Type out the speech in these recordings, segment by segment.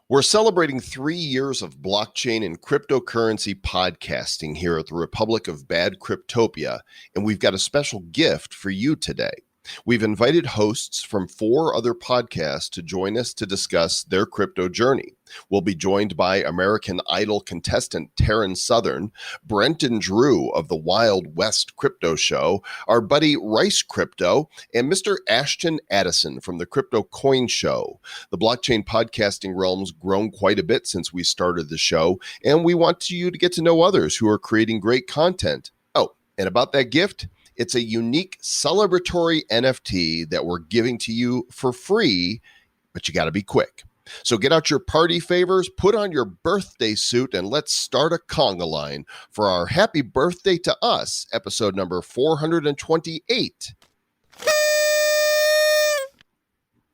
We're celebrating 3 years of blockchain and cryptocurrency podcasting here at the Republic of Bad Cryptopia, and we've got a special gift for you today. We've invited hosts from 4 other podcasts to join us to discuss their crypto journey. We'll be joined by American Idol contestant Taryn Southern, Brent and Drew of the Wild West Crypto Show, our buddy Rice Crypto, and Mr. Ashton Addison from the Crypto Coin Show. The blockchain podcasting realm's grown quite a bit since we started the show, and we want you to get to know others who are creating great content. Oh, and about that gift, it's a unique celebratory NFT that we're giving to you for free, but you got to be quick. So get out your party favors, put on your birthday suit, and let's start a conga line for our Happy Birthday to Us, episode number 428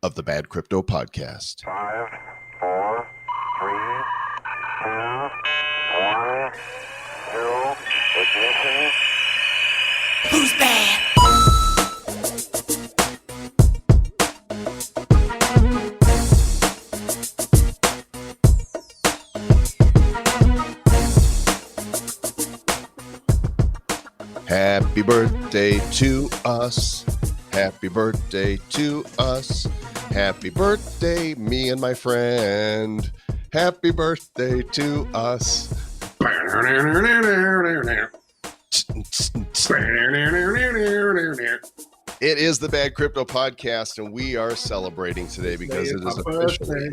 of the Bad Crypto Podcast. 5, 4, 3, 2, 1, 0, ignition. Who's bad? Happy birthday to us. Happy birthday to us. Happy birthday, me and my friend. Happy birthday to us. It is the Bad Crypto Podcast, and we are celebrating today because it is officially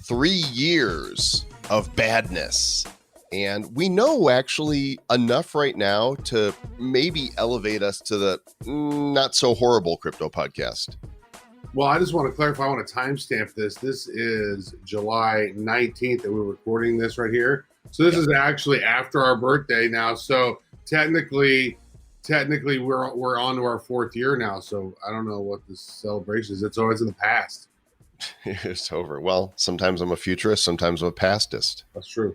3 years of badness. And we know actually enough right now to maybe elevate us to the not so horrible crypto podcast. Well, I just want to clarify, I want to timestamp this. This is July 19th that we're recording this right here. So this is actually after our birthday now. So technically we're on to our 4th year now. So I don't know what this celebration is. It's always in the past. It's over. Well, sometimes I'm a futurist, sometimes I'm a pastist. That's true.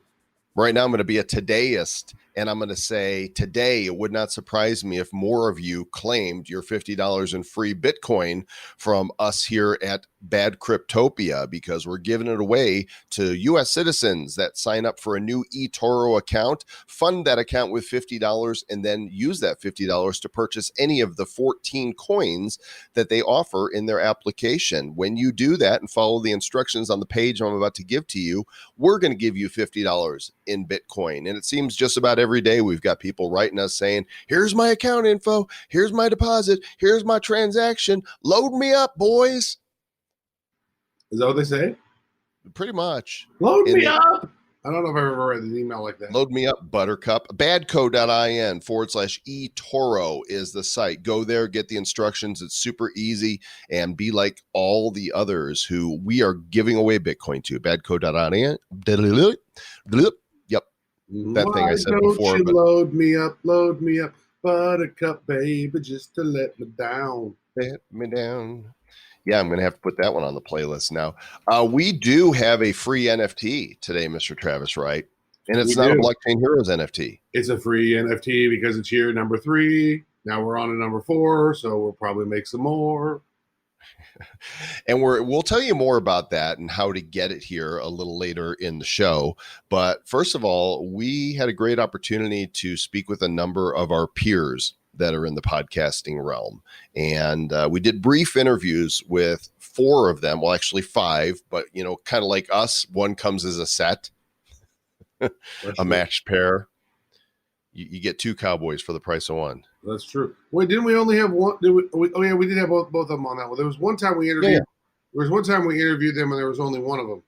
Right now, I'm going to be a todayist, and I'm going to say today, it would not surprise me if more of you claimed your $50 in free Bitcoin from us here at Bad Cryptopia, because we're giving it away to U.S. citizens that sign up for a new eToro account, fund that account with $50, and then use that $50 to purchase any of the 14 coins that they offer in their application. When you do that and follow the instructions on the page I'm about to give to you, we're going to give you $50 in Bitcoin. And it seems just about every day we've got people writing us saying, here's my account info, here's my deposit, here's my transaction, load me up, boys. Is that what they say? Pretty much. Load me up. I don't know if I've ever read an email like that. Load me up, buttercup. Badco.in/eToro is the site. Go there, get the instructions. It's super easy, and be like all the others who we are giving away Bitcoin to. Badco.in. Yep. That thing I said before. But load me up, buttercup, baby, just to let me down. Let me down. Yeah, I'm going to have to put that one on the playlist now. We do have a free NFT today, Mr. Travis Wright, and it's not a Blockchain Heroes NFT. It's a free NFT because it's year number 3. Now we're on to number 4, so we'll probably make some more. And we'll tell you more about that and how to get it here a little later in the show. But first of all, we had a great opportunity to speak with a number of our peers that are in the podcasting realm. And we did brief interviews with 4 of them. Well, actually 5, but, you know, kind of like us, one comes as a set, a matched pair. You get 2 cowboys for the price of 1. That's true. Wait, didn't we only have one? We did have both of them on that one. There was one time we interviewed. Yeah. There was one time we interviewed them, and there was only one of them.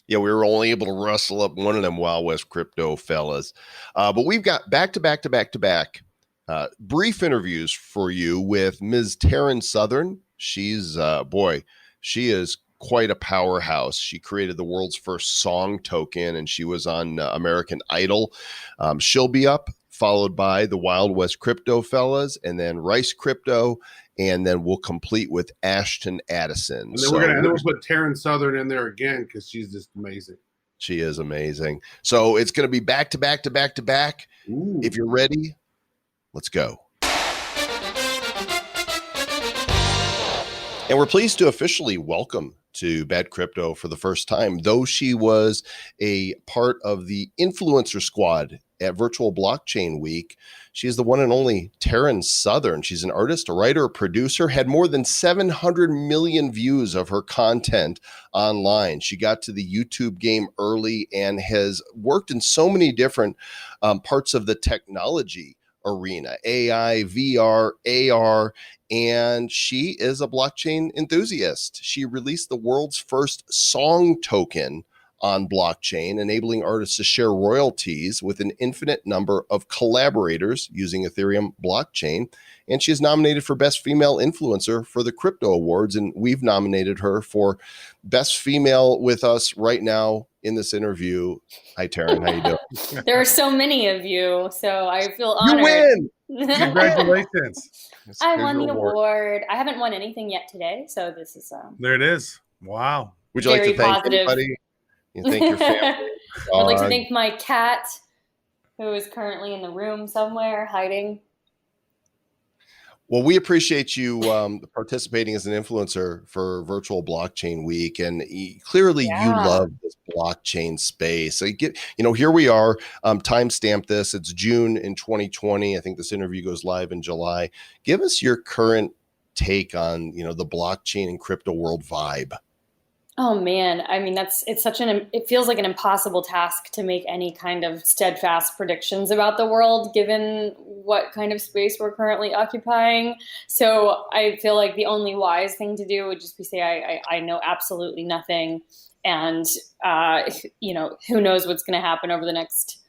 Yeah, we were only able to rustle up one of them Wild West crypto fellas. But we've got back to back brief interviews for you with Ms. Taryn Southern. She's she is quite a powerhouse. She created the world's first song token, and she was on American Idol. She'll be up, followed by the Wild West Crypto fellas, and then Rice Crypto, and then we'll complete with Ashton Addison. And then we're going to put Taryn Southern in there again because she's just amazing. She is amazing. So it's going to be back to back. Ooh. If you're ready, let's go. And we're pleased to officially welcome to Bad Crypto for the first time, though she was a part of the influencer squad at Virtual Blockchain Week. She is the one and only Taryn Southern. She's an artist, a writer, a producer, had more than 700 million views of her content online. She got to the YouTube game early and has worked in so many different parts of the technology arena, AI, VR, AR, and she is a blockchain enthusiast. She released the world's first song token on blockchain, enabling artists to share royalties with an infinite number of collaborators using Ethereum blockchain. And she is nominated for Best Female Influencer for the Crypto Awards, and we've nominated her for Best Female with us right now in this interview. Hi, Taryn. How you doing? There are so many of you, so I feel honored. You win! Congratulations. I won the award. I haven't won anything yet today, so this is there it is. Wow. Would you like to very thank positive. anybody? You thank your family. I'd like to thank my cat, who is currently in the room somewhere hiding. Well, we appreciate you participating as an influencer for Virtual Blockchain Week, and clearly you love this blockchain space. So here we are. Timestamp this. It's June in 2020. I think this interview goes live in July. Give us your current take on the blockchain and crypto world vibe. Oh man, I mean it feels like an impossible task to make any kind of steadfast predictions about the world given what kind of space we're currently occupying. So I feel like the only wise thing to do would just be say I know absolutely nothing, and who knows what's going to happen over the next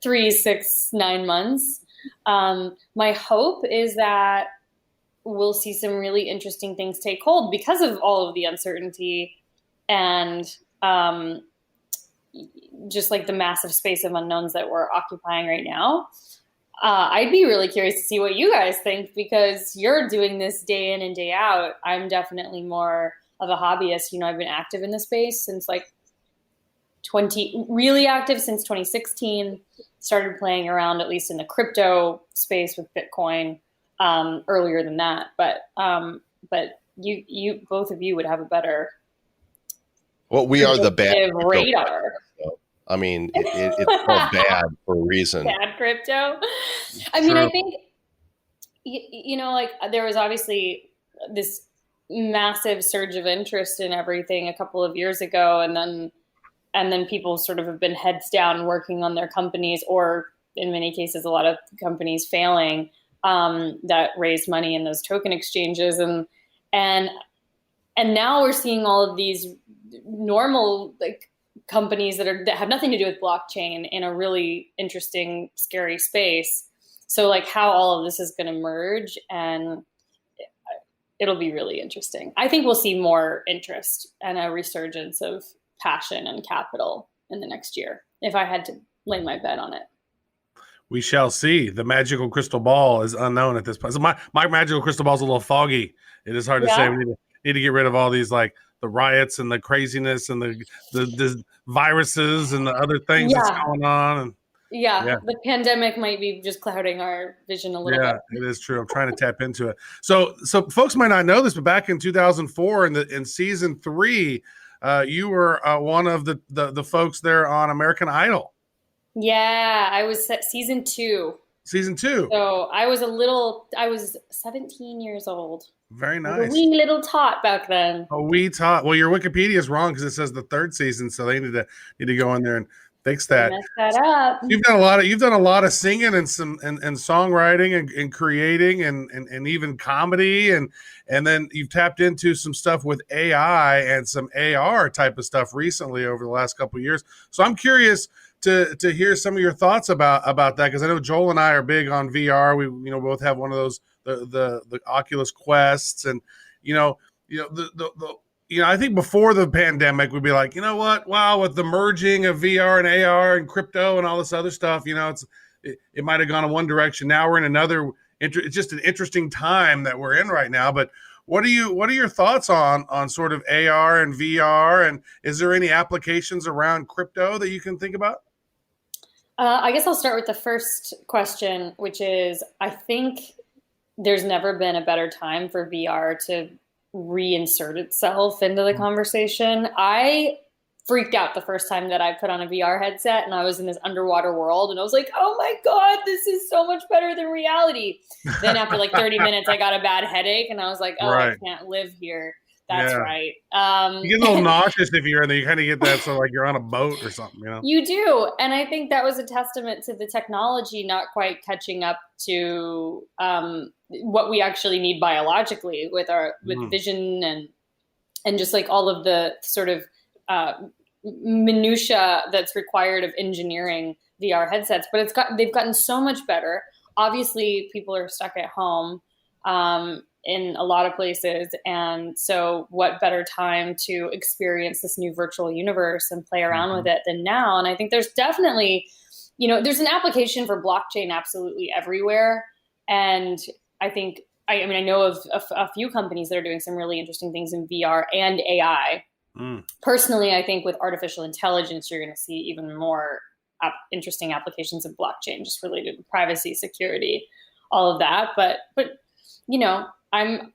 3, 6, 9 months. My hope is that we'll see some really interesting things take hold because of all of the uncertainty and just like the massive space of unknowns that we're occupying right now. I'd be really curious to see what you guys think, because you're doing this day in and day out. I'm definitely more of a hobbyist. I've been active in the space since really active since 2016. Started playing around, at least in the crypto space with Bitcoin, earlier than that. But you both of you would have a better. Well, we are the bad radar. I mean, it's called bad for a reason. Bad crypto. I mean, I think, there was obviously this massive surge of interest in everything a couple of years ago. And then people sort of have been heads down working on their companies, or in many cases, a lot of companies failing that raised money in those token exchanges. And now we're seeing all of these normal companies that have nothing to do with blockchain in a really interesting, scary space. So how all of this is going to merge, and it'll be really interesting. I think we'll see more interest and a resurgence of passion and capital in the next year, if I had to lay my bet on it. We shall see. The magical crystal ball is unknown at this point. So my magical crystal ball is a little foggy. It is hard to say. We need to get rid of all these the riots and the craziness and the viruses and the other things that's going on. And the pandemic might be just clouding our vision a little bit. Yeah, it is true. I'm trying to tap into it. So folks might not know this, but back in 2004 in season 3, you were one of the folks there on American Idol. Yeah, I was at season 2. Season 2. So I was 17 years old. Very nice. A wee little tot back then. A wee tot. Well, your Wikipedia is wrong because it says the 3rd season, so they need to go in there and fix that. Mess that up. You've done a lot of singing and some and songwriting and creating and even comedy and then you've tapped into some stuff with AI and some AR type of stuff recently over the last couple of years. So I'm curious to hear some of your thoughts about that, because I know Joel and I are big on VR. We both have one of those the Oculus Quests, and I think before the pandemic we'd be like, you know what? Wow, with the merging of VR and AR and crypto and all this other stuff, it might have gone in one direction. Now we're in another. It's just an interesting time that we're in right now. But what are your thoughts on sort of AR and VR, and is there any applications around crypto that you can think about? I guess I'll start with the first question, which is I think there's never been a better time for VR to reinsert itself into the conversation. I freaked out the first time that I put on a VR headset and I was in this underwater world, and I was like, oh my God, this is so much better than reality. Then after like 30 minutes, I got a bad headache and I was like, oh, I can't live here. That's right. You get a little nauseous if you're in there. You kind of get that, so like you're on a boat or something, you know? You do. And I think that was a testament to the technology not quite catching up to what we actually need biologically with vision and just like all of the sort of minutia that's required of engineering VR headsets. But they've gotten so much better. Obviously, people are stuck at home. In a lot of places. And so what better time to experience this new virtual universe and play around with it than now? And I think there's definitely, there's an application for blockchain absolutely everywhere. And I think, I know of a few companies that are doing some really interesting things in VR and AI. Personally, I think with artificial intelligence, you're going to see even more interesting applications of blockchain just related to privacy, security, all of that. But I'm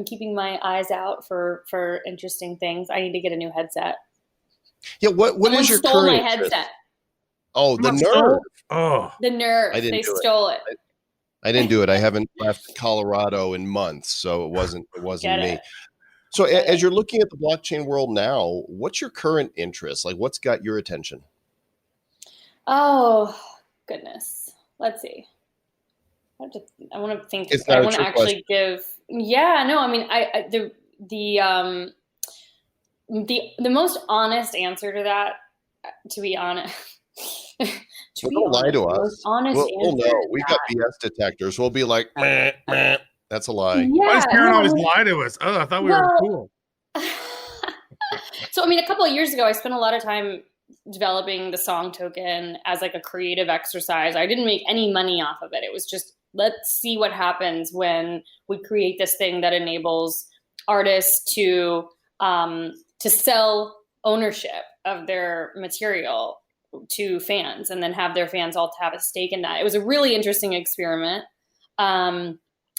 keeping my eyes out for interesting things. I need to get a new headset. Yeah, what is your stole current my headset? Oh, the Nerve. Oh, the Nerve. They stole it. I didn't do it. I haven't left Colorado in months, so it wasn't me. So as you're looking at the blockchain world now, what's your current interest? Like, what's got your attention? Oh, goodness. Let's see. I want to think. I want to actually give. Yeah, no. I mean, the most honest answer to that, to be honest. Don't lie to us. We'll know. We've got BS detectors. We'll be like, meh, meh. That's a lie. Yeah, why does Taryn always lie to us? Oh, I thought we were cool. So, I mean, a couple of years ago, I spent a lot of time developing the song token as like a creative exercise. I didn't make any money off of it. It was just, let's see what happens when we create this thing that enables artists to sell ownership of their material to fans and then have their fans all have a stake in that. It was a really interesting experiment.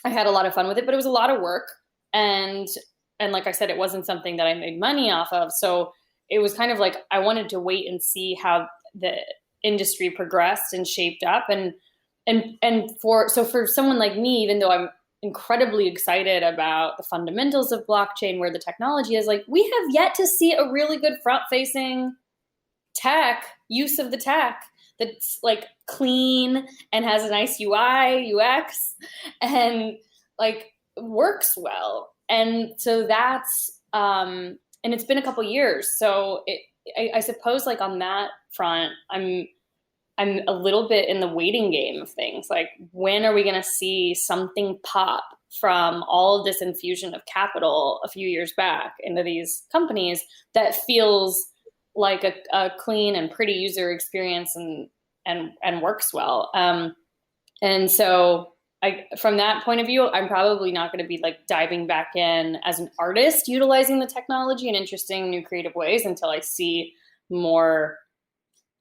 I had a lot of fun with it, but it was a lot of work. And like I said, it wasn't something that I made money off of. So it was kind of like, I wanted to wait and see how the industry progressed and shaped up. And for someone like me, even though I'm incredibly excited about the fundamentals of blockchain, where the technology is, like, we have yet to see a really good front-facing use of the tech that's like clean and has a nice UI, UX, and like works well. And so that's, and it's been a couple years. So I suppose like on that front, I'm a little bit in the waiting game of things. Like, when are we going to see something pop from all of this infusion of capital a few years back into these companies that feels like a clean and pretty user experience and works well. And so from that point of view, I'm probably not going to be like diving back in as an artist, utilizing the technology in interesting new creative ways until I see more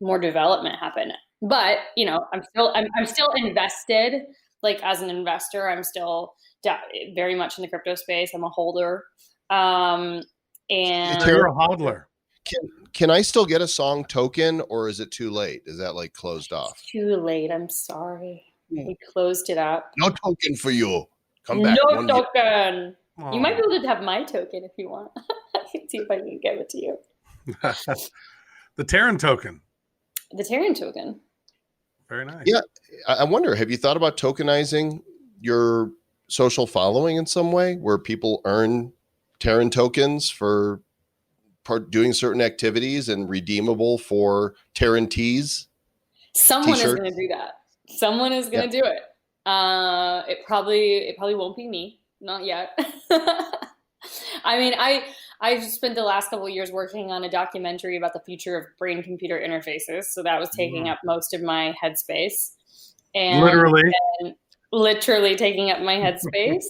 development happen. But, I'm still invested. Like, as an investor, I'm still very much in the crypto space. I'm a holder. And you're a hodler. Can I still get a song token, or is it too late? Is that like closed off? It's too late. I'm sorry. We closed it up. No token for you. Come back. No token. You might be able to have my token if you want. I can see if I can give it to you. The Taryn token. The Taryn token. Very nice. Yeah. I wonder, have you thought about tokenizing your social following in some way, where people earn Taryn tokens for doing certain activities and redeemable for Taryn tees? Someone is going to do that. Someone is going to do it. It probably won't be me. Not yet. I mean, I've spent the last couple of years working on a documentary about the future of brain-computer interfaces. So that was taking up most of my headspace. And literally taking up my headspace.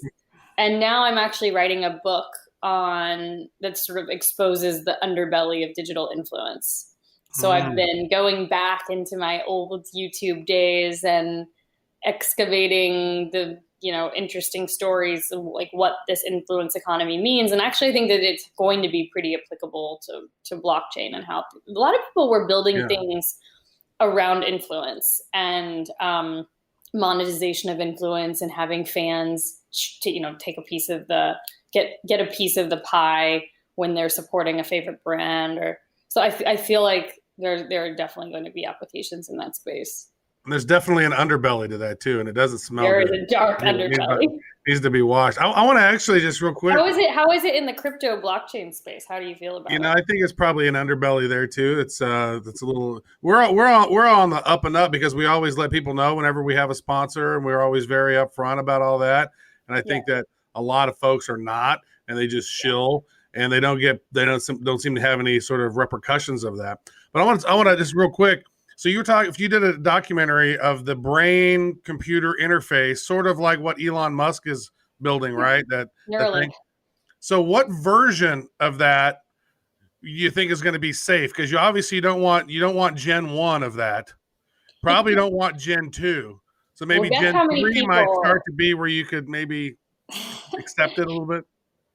And now I'm actually writing a book that sort of exposes the underbelly of digital influence. So I've been going back into my old YouTube days and excavating the interesting stories of like what this influence economy means. And actually I think that it's going to be pretty applicable to blockchain and how a lot of people were building things around influence and monetization of influence and having fans to, take a piece of get a piece of the pie when they're supporting a favorite brand. So I feel like there are definitely going to be applications in that space. And there's definitely an underbelly to that too, and it doesn't smell there good. There is a dark underbelly. Needs to be washed. I want to actually just real quick. How is it in the crypto blockchain space? How do you feel about it? I think it's probably an underbelly there too. It's a little. We're on the up and up because we always let people know whenever we have a sponsor, and we're always very upfront about all that. And I think that a lot of folks are not, and they just shill, and they don't seem to have any sort of repercussions of that. But I want to just real quick. So you were talking, if you did a documentary of the brain computer interface, sort of like what Elon Musk is building, right? That thing. So what version of that you think is going to be safe? Because you obviously don't want Gen 1 of that. Probably don't want Gen 2. So maybe Gen 3 might start to be where you could maybe accept it a little bit.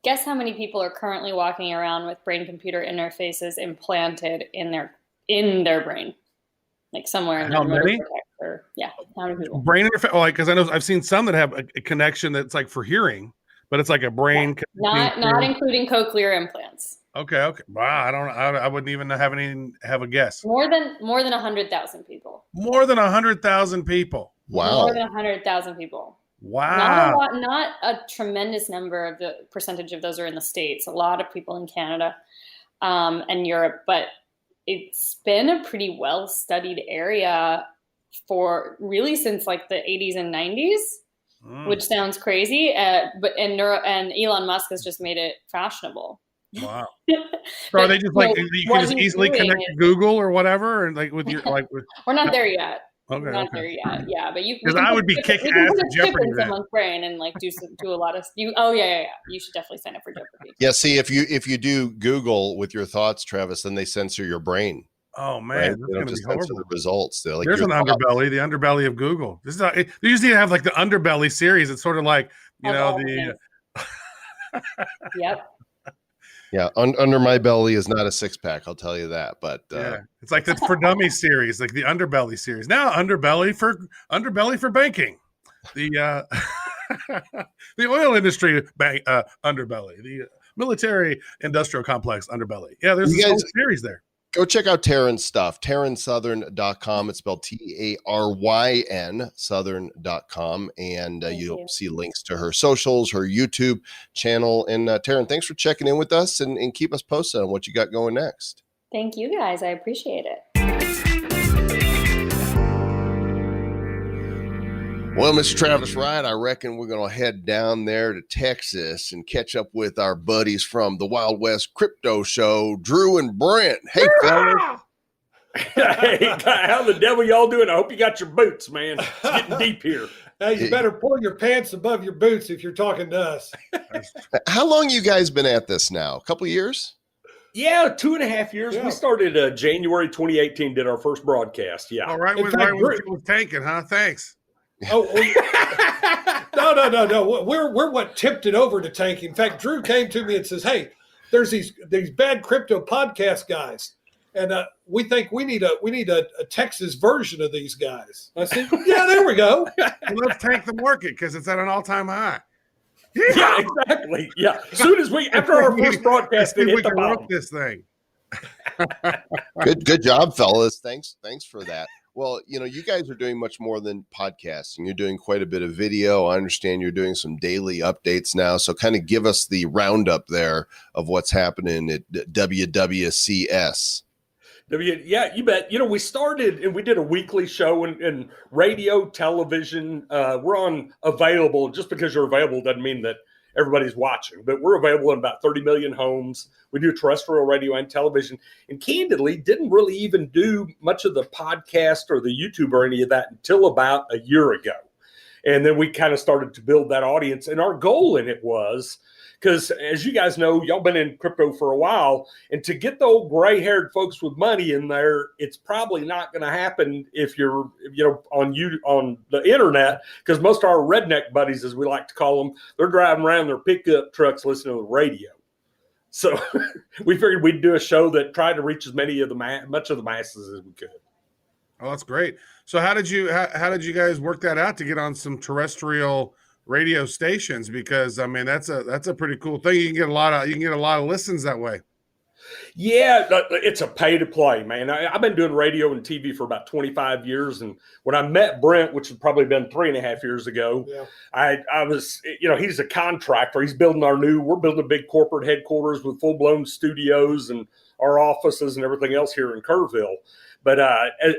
Guess how many people are currently walking around with brain computer interfaces implanted in their brain? Like somewhere in how many? How many people? Brain interface, like, because I know I've seen some that have a connection that's like for hearing, but it's like a brain. Not including cochlear implants. Okay. Wow, I wouldn't even have a guess. More than 100,000 people. More than 100,000 people. Wow. More than 100,000 people. Wow. Not a tremendous number of the percentage of those are in the States. A lot of people in Canada and Europe, but it's been a pretty well-studied area for really since like the 80s and 90s, which sounds crazy. But Elon Musk has just made it fashionable. Wow. So are they just like you can just easily connect to Google or whatever, and like with your like? We're not there yet. Okay. Not there yet. Yeah, but because I would be kicking ass at Jeopardy in someone's brain and like do a lot of you. Oh yeah. You should definitely sign up for Jeopardy. Yeah. See, if you do Google with your thoughts, Travis, then they censor your brain. Oh man, right? That's going to be horrible. The results. Like there's an underbelly, the underbelly of Google. This is they usually have like the underbelly series. It's sort of like the. Yep. Yeah, under my belly is not a six-pack, I'll tell you that. But it's like the For Dummies series, like the Underbelly series. Now underbelly for banking, the the oil industry underbelly, the military industrial complex underbelly. Yeah, there's a whole series there. Go check out Taryn's stuff, TarynSouthern.com. It's spelled TARYN Southern.com. And you'll see links to her socials, her YouTube channel. And Taryn, thanks for checking in with us and keep us posted on what you got going next. Thank you, guys. I appreciate it. Well, Mr. Travis Wright, I reckon we're going to head down there to Texas and catch up with our buddies from the Wild West Crypto Show, Drew and Brent. Hey, fellas. Hey, how the devil y'all doing? I hope you got your boots, man. It's getting deep here. Hey, you better pull your pants above your boots if you're talking to us. How long you guys been at this now? A couple of years? Yeah, 2.5 years. Yeah. We started January 2018, did our first broadcast. Yeah. All right, with tanking, huh? Thanks. Oh, no. We're what tipped it over to tank. In fact, Drew came to me and says, "Hey, there's these bad crypto podcast guys, and we think we need a Texas version of these guys." I said, "Yeah, there we go. Let's tank the market because it's at an all-time high." Yeah, exactly. Yeah. As soon as after our first broadcast, we hit the bottom. This thing. Good job, fellas. Thanks for that. Well, you guys are doing much more than podcasting. You're doing quite a bit of video. I understand you're doing some daily updates now. So kind of give us the roundup there of what's happening at WWCS. Yeah, you bet. We started and we did a weekly show in radio, television. We're on available. Just because you're available doesn't mean that everybody's watching, but we're available in about 30 million homes. We do terrestrial radio and television, and candidly didn't really even do much of the podcast or the YouTube or any of that until about a year ago. And then we kind of started to build that audience. And our goal in it was Because as you guys know, y'all been in crypto for a while, and to get the old gray-haired folks with money in there, it's probably not going to happen if you're, on the internet. Because most of our redneck buddies, as we like to call them, they're driving around their pickup trucks listening to the radio. So we figured we'd do a show that tried to reach as much of the masses as we could. Oh, that's great. So how did you guys work that out to get on some terrestrial radio stations? Because I mean, that's a pretty cool thing. You can get a lot of listens that way. Yeah, it's a pay to play, man. I've been doing radio and TV for about 25 years. And when I met Brent, which had probably been 3.5 years ago, I was, he's a contractor. He's building we're building a big corporate headquarters with full blown studios and our offices and everything else here in Kerrville. But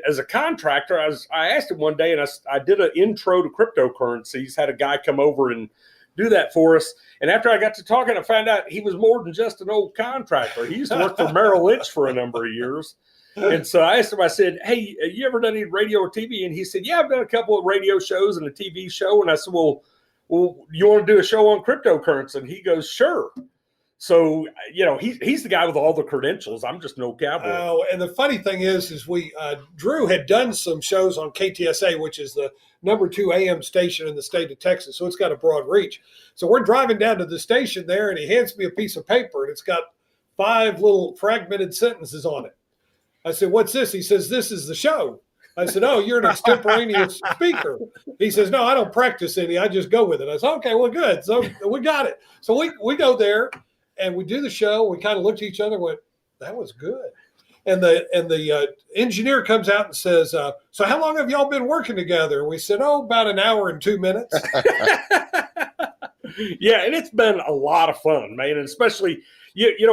as a contractor, I asked him one day, and I did an intro to cryptocurrencies, had a guy come over and do that for us. And after I got to talking, I found out he was more than just an old contractor. He used to work for Merrill Lynch for a number of years. And so I asked him, I said, hey, you ever done any radio or TV? And he said, yeah, I've done a couple of radio shows and a TV show. And I said, well, you want to do a show on cryptocurrency? And he goes, sure. So, he's the guy with all the credentials. I'm just no cowboy. Oh, and the funny thing is Drew had done some shows on KTSA, which is the number 2 AM station in the state of Texas. So it's got a broad reach. So we're driving down to the station there, and he hands me a piece of paper, and it's got 5 little fragmented sentences on it. I said, what's this? He says, this is the show. I said, oh, you're an extemporaneous speaker. He says, no, I don't practice any. I just go with it. I said, okay, well, good. So we got it. So we go there. And we do the show. We kind of looked at each other and went, that was good. And the engineer comes out and says, so how long have y'all been working together? And we said, about an hour and 2 minutes. Yeah, and it's been a lot of fun, man. And especially,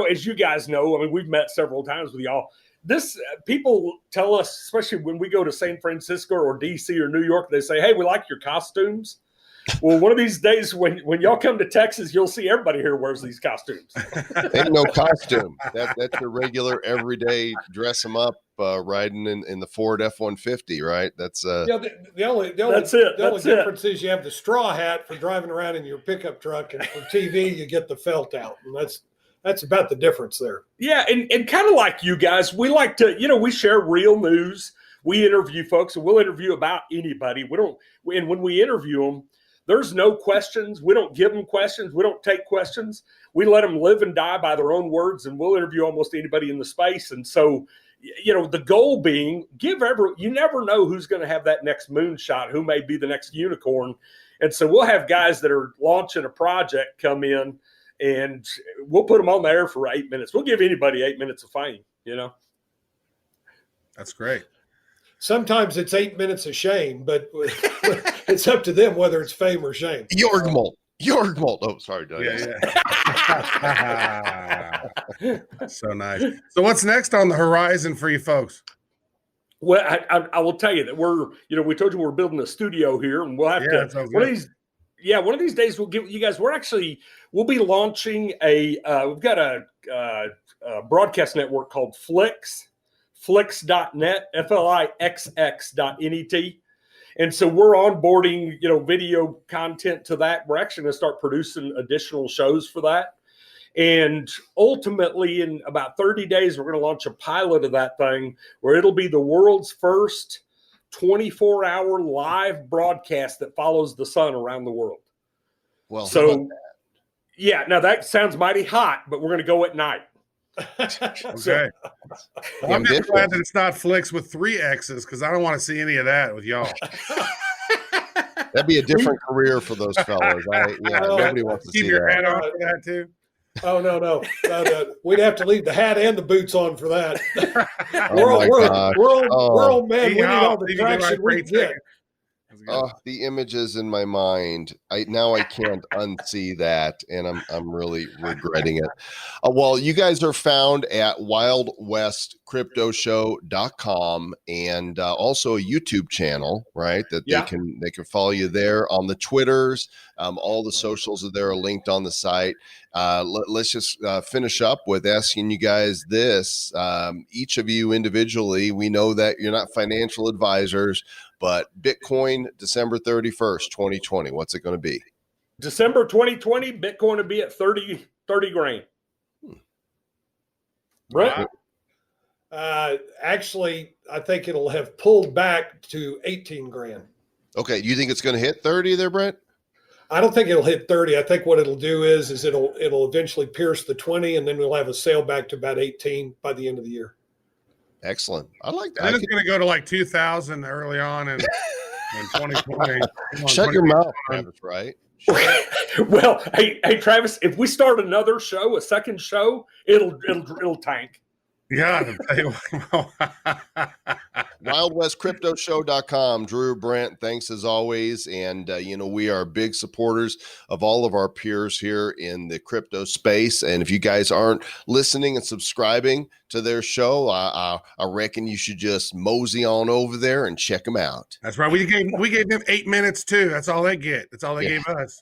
as you guys know, I mean, we've met several times with y'all. This people tell us, especially when we go to San Francisco or DC or New York, they say, hey, we like your costumes. Well, one of these days when y'all come to Texas, you'll see everybody here wears these costumes. Ain't no costume. That's your regular everyday dress them up riding in the Ford F-150, right? That's the only difference is you have the straw hat for driving around in your pickup truck, and for TV you get the felt out, and that's about the difference there. Yeah, and kind of like you guys, we like to, we share real news. We interview folks, and we'll interview about anybody. And when we interview them, there's no questions. We don't give them questions. We don't take questions. We let them live and die by their own words, and we'll interview almost anybody in the space. And so, the goal being, you never know who's going to have that next moonshot, who may be the next unicorn. And so we'll have guys that are launching a project come in, and we'll put them on the air for 8 minutes. We'll give anybody 8 minutes of fame, That's great. Sometimes it's 8 minutes of shame, but it's up to them whether it's fame or shame. Yorgmold. Oh, sorry, Doug. Yeah. So nice. So what's next on the horizon for you folks? Well, I will tell you that we told you we're building a studio here, and we'll have to one of these days we'll give you guys. We'll be launching we've got a broadcast network called Flix.net, FLIXX.net. And so we're onboarding, video content to that. We're actually going to start producing additional shows for that. And ultimately, in about 30 days, we're going to launch a pilot of that thing where it'll be the world's first 24-hour live broadcast that follows the sun around the world. Well, so, yeah, now that sounds mighty hot, but we're going to go at night. Okay. Well, I'm just glad that it's not Flix with 3 X's, because I don't want to see any of that with y'all. That'd be a different career for those fellas. Nobody wants to keep see your that. hat on for that too. Oh no. We'd have to leave the hat and the boots on for that. We're old men. We need all the traction we get. The images in my mind. I can't unsee that, and I'm really regretting it. Well, you guys are found at wildwestcryptoshow.com, and also a YouTube channel, right? That they can follow you there on the Twitters. All the socials are there, are linked on the site. Let's just finish up with asking you guys this. Each of you individually, we know that you're not financial advisors, but Bitcoin, December 31st, 2020, what's it going to be? December 2020, Bitcoin will be at 30 grand. Brent? Actually, I think it'll have pulled back to 18 grand. Okay. You think it's going to hit 30 there, Brent? I don't think it'll hit 30. I think what it'll do is it'll eventually pierce the 20, and then we'll have a sale back to about 18 by the end of the year. Excellent. I like that. Then it's going to go to like 2,000 early on in 2020. Shut your mouth, Travis, right? Well, hey, Travis, if we start another show, a second show, it'll tank. Yeah. WildWestCryptoShow.com. Drew, Brent, thanks as always. And, we are big supporters of all of our peers here in the crypto space. And if you guys aren't listening and subscribing to their show, I reckon you should just mosey on over there and check them out. That's right. We gave them 8 minutes too. That's all they get. That's all they gave us.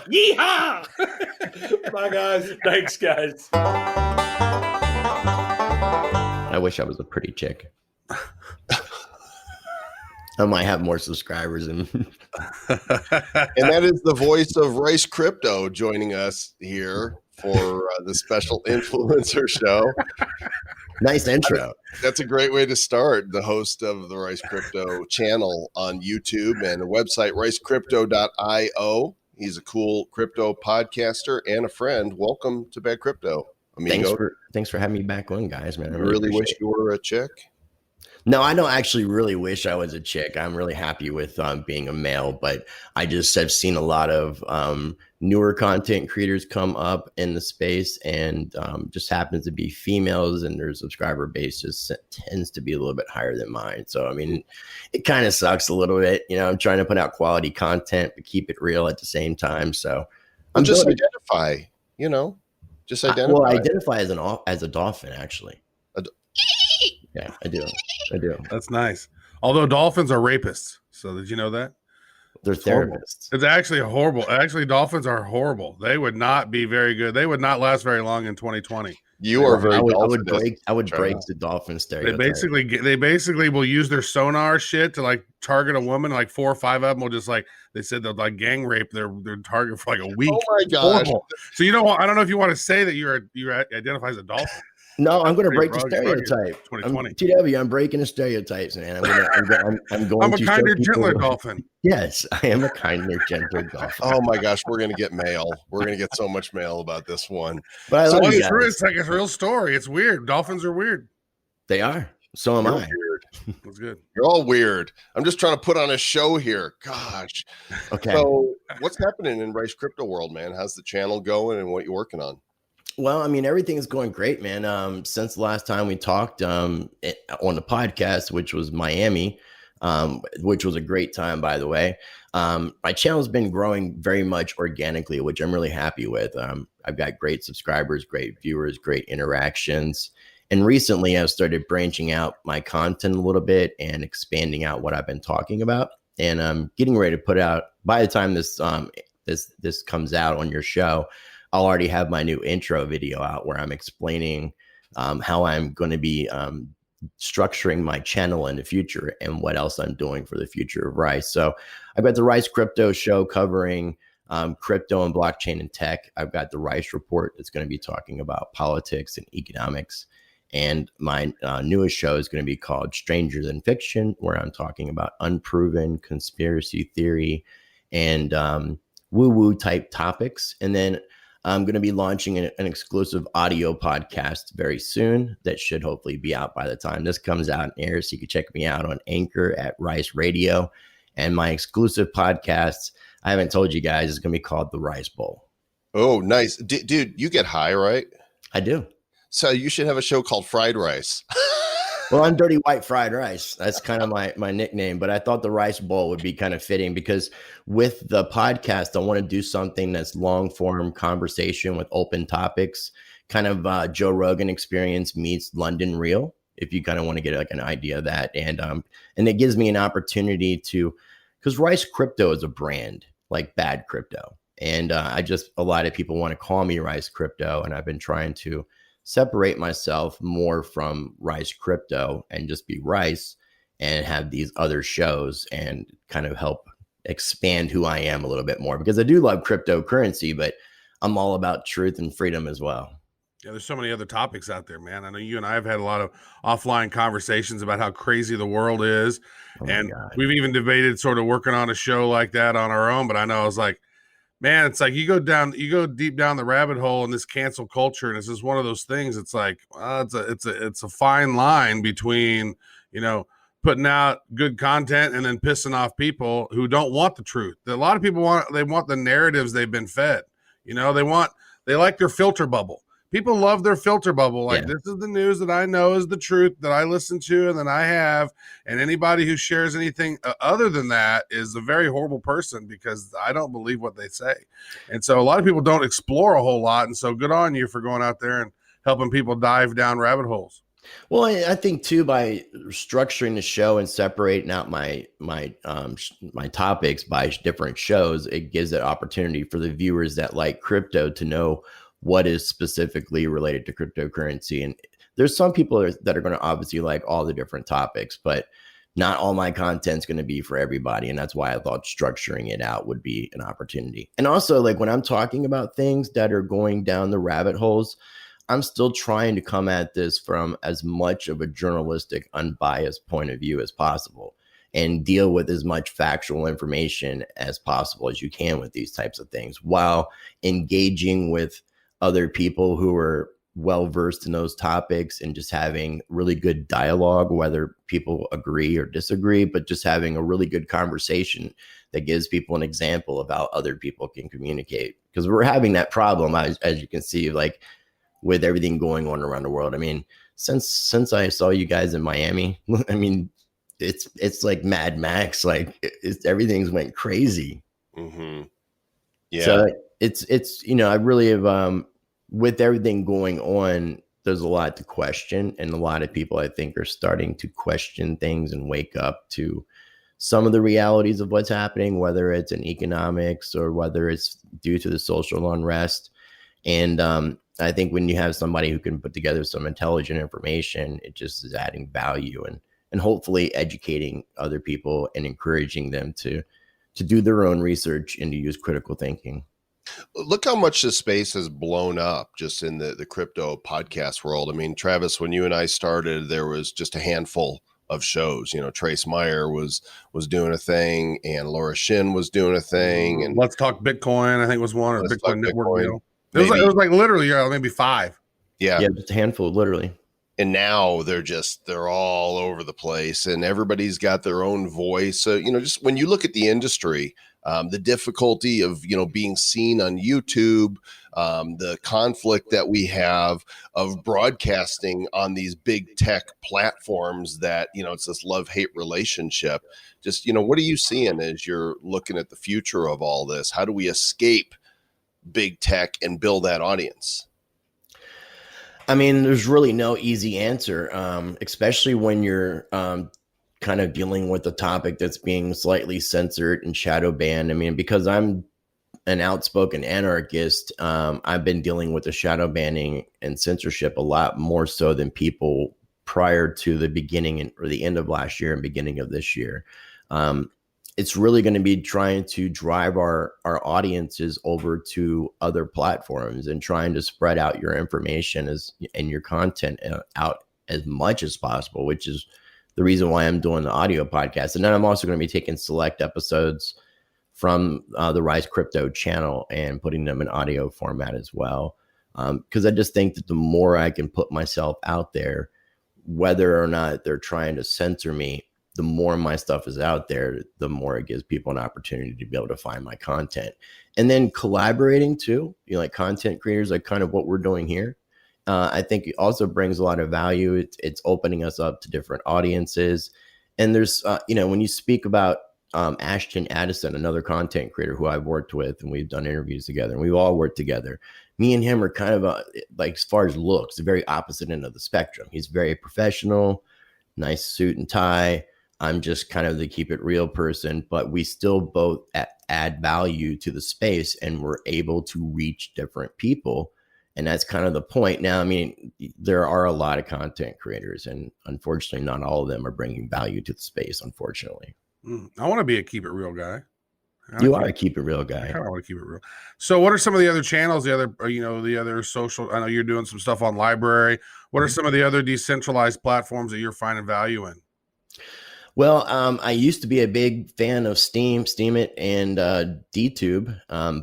Yeehaw! Bye, guys. Thanks, guys. I wish I was a pretty chick. I might have more subscribers than. And that is the voice of Rice Crypto joining us here for the special influencer show. Nice intro. That's a great way to start. The host of the Rice Crypto channel on YouTube and a website, ricecrypto.io. He's a cool crypto podcaster and a friend. Welcome to Bad Crypto. Thanks for having me back on, guys, man. I really wish you were a chick. No, I don't actually really wish I was a chick. I'm really happy with being a male, but I just have seen a lot of newer content creators come up in the space, and just happens to be females, and their subscriber base just tends to be a little bit higher than mine. So, I mean, it kind of sucks a little bit. I'm trying to put out quality content, but keep it real at the same time. So I'm just identify, just identify. Well, I identify as a dolphin, actually. Yeah, I do. That's nice. Although dolphins are rapists. So did you know that? They're therapists. It's actually horrible. Actually, dolphins are horrible. They would not be very good. They would not last very long in 2020. You are very. I would break the dolphin stereotype. They basically will use their sonar shit to like target a woman. Like 4 or 5 of them will just like they said they'll like gang rape their target for like a week. Oh my gosh! Horrible. So I don't know if you want to say that you identify as a dolphin. No, I'm going to break the stereotype. 2020. TW, I'm breaking the stereotypes, man. I'm a kinder, gentler dolphin. Yes, I am a kinder, gentler dolphin. Oh my gosh, we're going to get mail. We're going to get so much mail about this one. But I love you guys. It's like a real story. It's weird. Dolphins are weird. They are. So am I. Weird. That's good. You're all weird. I'm just trying to put on a show here. Gosh. Okay. So what's happening in Rice Crypto world, man? How's the channel going and what you're working on? Well, I mean, everything is going great, man. Since the last time we talked on the podcast, which was Miami, which was a great time, by the way. My channel's been growing very much organically, which I'm really happy with. I've got great subscribers, great viewers, great interactions. And recently I've started branching out my content a little bit and expanding out what I've been talking about. And I'm getting ready to put out, by the time this comes out on your show, I'll already have my new intro video out where I'm explaining how I'm going to be structuring my channel in the future and what else I'm doing for the future of Rice. So I've got the Rice Crypto Show covering crypto and blockchain and tech. I've got the Rice Report that's going to be talking about politics and economics. And my newest show is going to be called Stranger Than Fiction, where I'm talking about unproven conspiracy theory and woo-woo type topics. And then I'm going to be launching an exclusive audio podcast very soon that should hopefully be out by the time this comes out and airs. So you can check me out on Anchor at Rice Radio. And my exclusive podcast, I haven't told you guys, is going to be called The Rice Bowl. Oh, nice. Dude, you get high, right? I do. So you should have a show called Fried Rice. Well, I'm Dirty White Fried Rice. That's kind of my nickname, but I thought the Rice Bowl would be kind of fitting because with the podcast, I want to do something that's long form conversation with open topics, kind of Joe Rogan Experience meets London Real, if you kind of want to get like an idea of that. And it gives me an opportunity to, because Rice Crypto is a brand like Bad Crypto. And a lot of people want to call me Rice Crypto. And I've been trying to separate myself more from Rice Crypto and just be Rice and have these other shows and kind of help expand who I am a little bit more, because I do love cryptocurrency, but I'm all about truth and freedom as well. Yeah, there's so many other topics out there, man. I know you and I have had a lot of offline conversations about how crazy the world is. Oh my And God. we've even debated sort of working on a show like that on our own. But I know I was like, man, it's like you go deep down the rabbit hole in this cancel culture. And it's just one of those things. It's like, it's a fine line between, putting out good content and then pissing off people who don't want the truth. A lot of people want the narratives they've been fed. They like their filter bubble. People love their filter bubble. Like, this is the news that I know is the truth that I listen to and that I have. And anybody who shares anything other than that is a very horrible person, because I don't believe what they say. And so a lot of people don't explore a whole lot. And so good on you for going out there and helping people dive down rabbit holes. Well, I think too, by structuring the show and separating out my topics by different shows, it gives that opportunity for the viewers that like crypto to know what is specifically related to cryptocurrency. And there's some people that are going to obviously like all the different topics, but not all my content's going to be for everybody. And that's why I thought structuring it out would be an opportunity. And also, like, when I'm talking about things that are going down the rabbit holes, I'm still trying to come at this from as much of a journalistic, unbiased point of view as possible, and deal with as much factual information as possible as you can with these types of things, while engaging with other people who are well versed in those topics and just having really good dialogue, whether people agree or disagree, but just having a really good conversation that gives people an example of how other people can communicate. Because we're having that problem, as you can see, like with everything going on around the world. I mean, since I saw you guys in Miami, I mean, it's like Mad Max, like everything's went crazy. Mm-hmm. Yeah. So it's I really have with everything going on, there's a lot to question, and a lot of people, I think, are starting to question things and wake up to some of the realities of what's happening, whether it's in economics or whether it's due to the social unrest. And I think when you have somebody who can put together some intelligent information, it just is adding value and hopefully educating other people and encouraging them to do their own research and to use critical thinking. Look how much this space has blown up just in the crypto podcast world. I mean, Travis, when you and I started, there was just a handful of shows. Trace Meyer was doing a thing, and Laura Shin was doing a thing. And Let's Talk Bitcoin, I think, was one, or Bitcoin Network. It was like literally maybe 5. Yeah, just a handful, literally. And now they're all over the place, and everybody's got their own voice. So, just when you look at the industry, the difficulty of, being seen on YouTube, the conflict that we have of broadcasting on these big tech platforms that, it's this love-hate relationship. Just, what are you seeing as you're looking at the future of all this? How do we escape big tech and build that audience? I mean, there's really no easy answer, especially when you're kind of dealing with a topic that's being slightly censored and shadow banned. I mean, because I'm an outspoken anarchist, I've been dealing with the shadow banning and censorship a lot more so than people prior to the beginning or the end of last year and beginning of this year. It's really going to be trying to drive our audiences over to other platforms and trying to spread out your information and your content out as much as possible, which is the reason why I'm doing the audio podcast. And then I'm also going to be taking select episodes from the Rise Crypto channel and putting them in audio format as well. Because I just think that the more I can put myself out there, whether or not they're trying to censor me, the more my stuff is out there, the more it gives people an opportunity to be able to find my content. And then collaborating too, like content creators, like kind of what we're doing here. I think it also brings a lot of value. It's opening us up to different audiences. And there's, when you speak about Ashton Addison, another content creator who I've worked with, and we've done interviews together, and we've all worked together. Me and him are kind of like, as far as looks, the very opposite end of the spectrum. He's very professional, nice suit and tie. I'm just kind of the keep it real person, but we still both add value to the space, and we're able to reach different people. And that's kind of the point. Now, I mean, there are a lot of content creators, and unfortunately, not all of them are bringing value to the space, unfortunately. I want to be a keep it real guy. You are a keep it real guy. I kind of want to keep it real. So what are some of the other channels, the other social, I know you're doing some stuff on Library. What are some of the other decentralized platforms that you're finding value in? Well, I used to be a big fan of Steemit and DTube,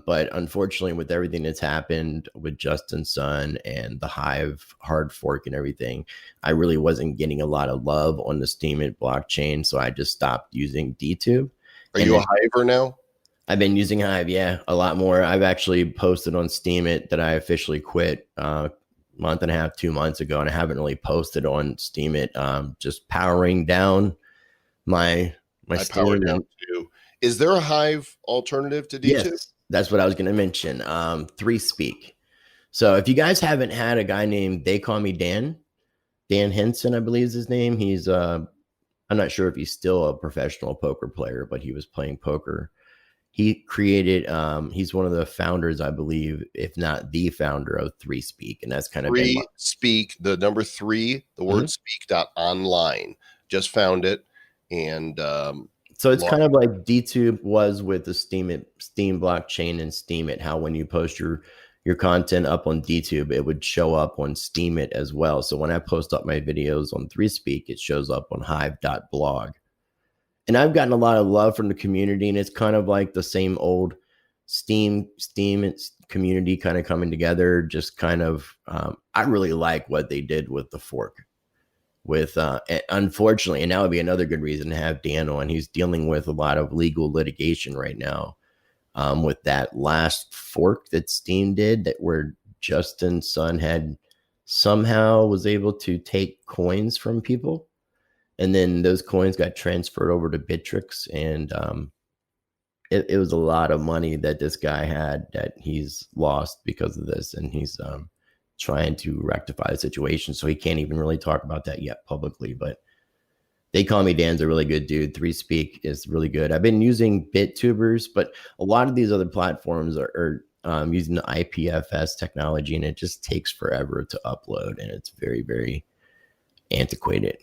but unfortunately, with everything that's happened with Justin Sun and the Hive hard fork and everything, I really wasn't getting a lot of love on the Steemit blockchain, so I just stopped using DTube. Are you a Hiver now? I've been using Hive, yeah, a lot more. I've actually posted on Steemit that I officially quit month and a half, 2 months ago, and I haven't really posted on Steemit. Just powering down my power down too. Is there a Hive alternative to D2? Yes, that's what I was going to mention. 3Speak. So if you guys haven't had a guy named They Call Me Dan Henson, I believe is his name. He's I'm not sure if he's still a professional poker player, but he was playing poker. He created he's one of the founders, I believe, if not the founder of 3Speak, and that's kind of 3Speak, the number 3, the word speak.online. Just found it. And so it's kind of like DTube was with the Steem blockchain and Steemit, how when you post your content up on DTube, it would show up on Steemit as well. So when I post up my videos on 3Speak, it shows up on hive.blog. And I've gotten a lot of love from the community, and it's kind of like the same old Steem community kind of coming together. Just kind of, I really like what they did with the fork. With unfortunately, and that would be another good reason to have Dan on. He's dealing with a lot of legal litigation right now with that last fork that Steem did, that where Justin Sun had somehow was able to take coins from people, and then those coins got transferred over to Bittrex, and it was a lot of money that this guy had that he's lost because of this, and he's trying to rectify the situation. So he can't even really talk about that yet publicly, but They Call Me Dan's a really good dude. 3Speak is really good. I've been using BitTubers, but a lot of these other platforms are using the IPFS technology, and it just takes forever to upload, and it's very, very antiquated.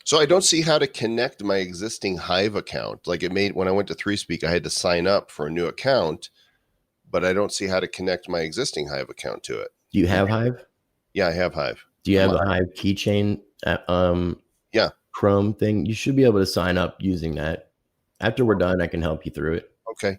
So I don't see how to connect my existing Hive account. Like when I went to 3Speak, I had to sign up for a new account, but I don't see how to connect my existing Hive account to it. Do you have Hive? Yeah, I have Hive. Do you have a Hive keychain Chrome thing? You should be able to sign up using that. After we're done, I can help you through it. Okay.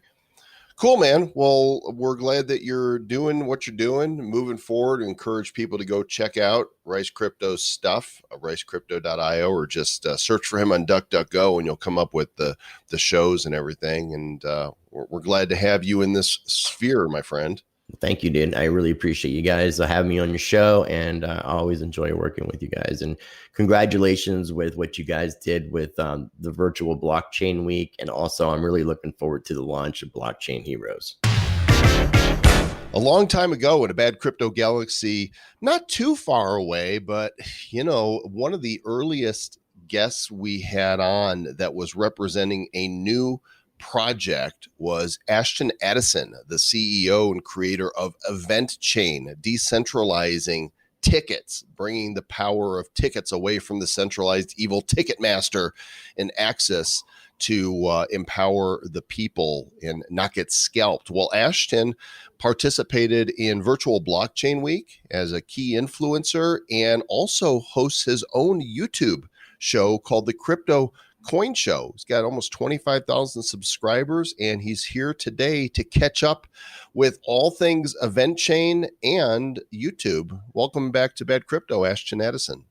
Cool, man. Well, we're glad that you're doing what you're doing, moving forward. Encourage people to go check out Rice Crypto's stuff, ricecrypto.io, or just search for him on DuckDuckGo, and you'll come up with the shows and everything. And we're glad to have you in this sphere, my friend. Thank you, dude. I really appreciate you guys having me on your show, and I always enjoy working with you guys. And congratulations with what you guys did with the virtual blockchain week. And also, I'm really looking forward to the launch of Blockchain Heroes. A long time ago in a bad crypto galaxy, not too far away, but, one of the earliest guests we had on that was representing a new project was Ashton Addison, the CEO and creator of Event Chain, decentralizing tickets, bringing the power of tickets away from the centralized evil ticket master and access to empower the people and not get scalped. Well, Ashton participated in Virtual Blockchain Week as a key influencer and also hosts his own YouTube show called The Crypto Coin Show. He's got almost 25,000 subscribers, and he's here today to catch up with all things Event Chain and YouTube. Welcome back to Bad Crypto, Ashton Addison.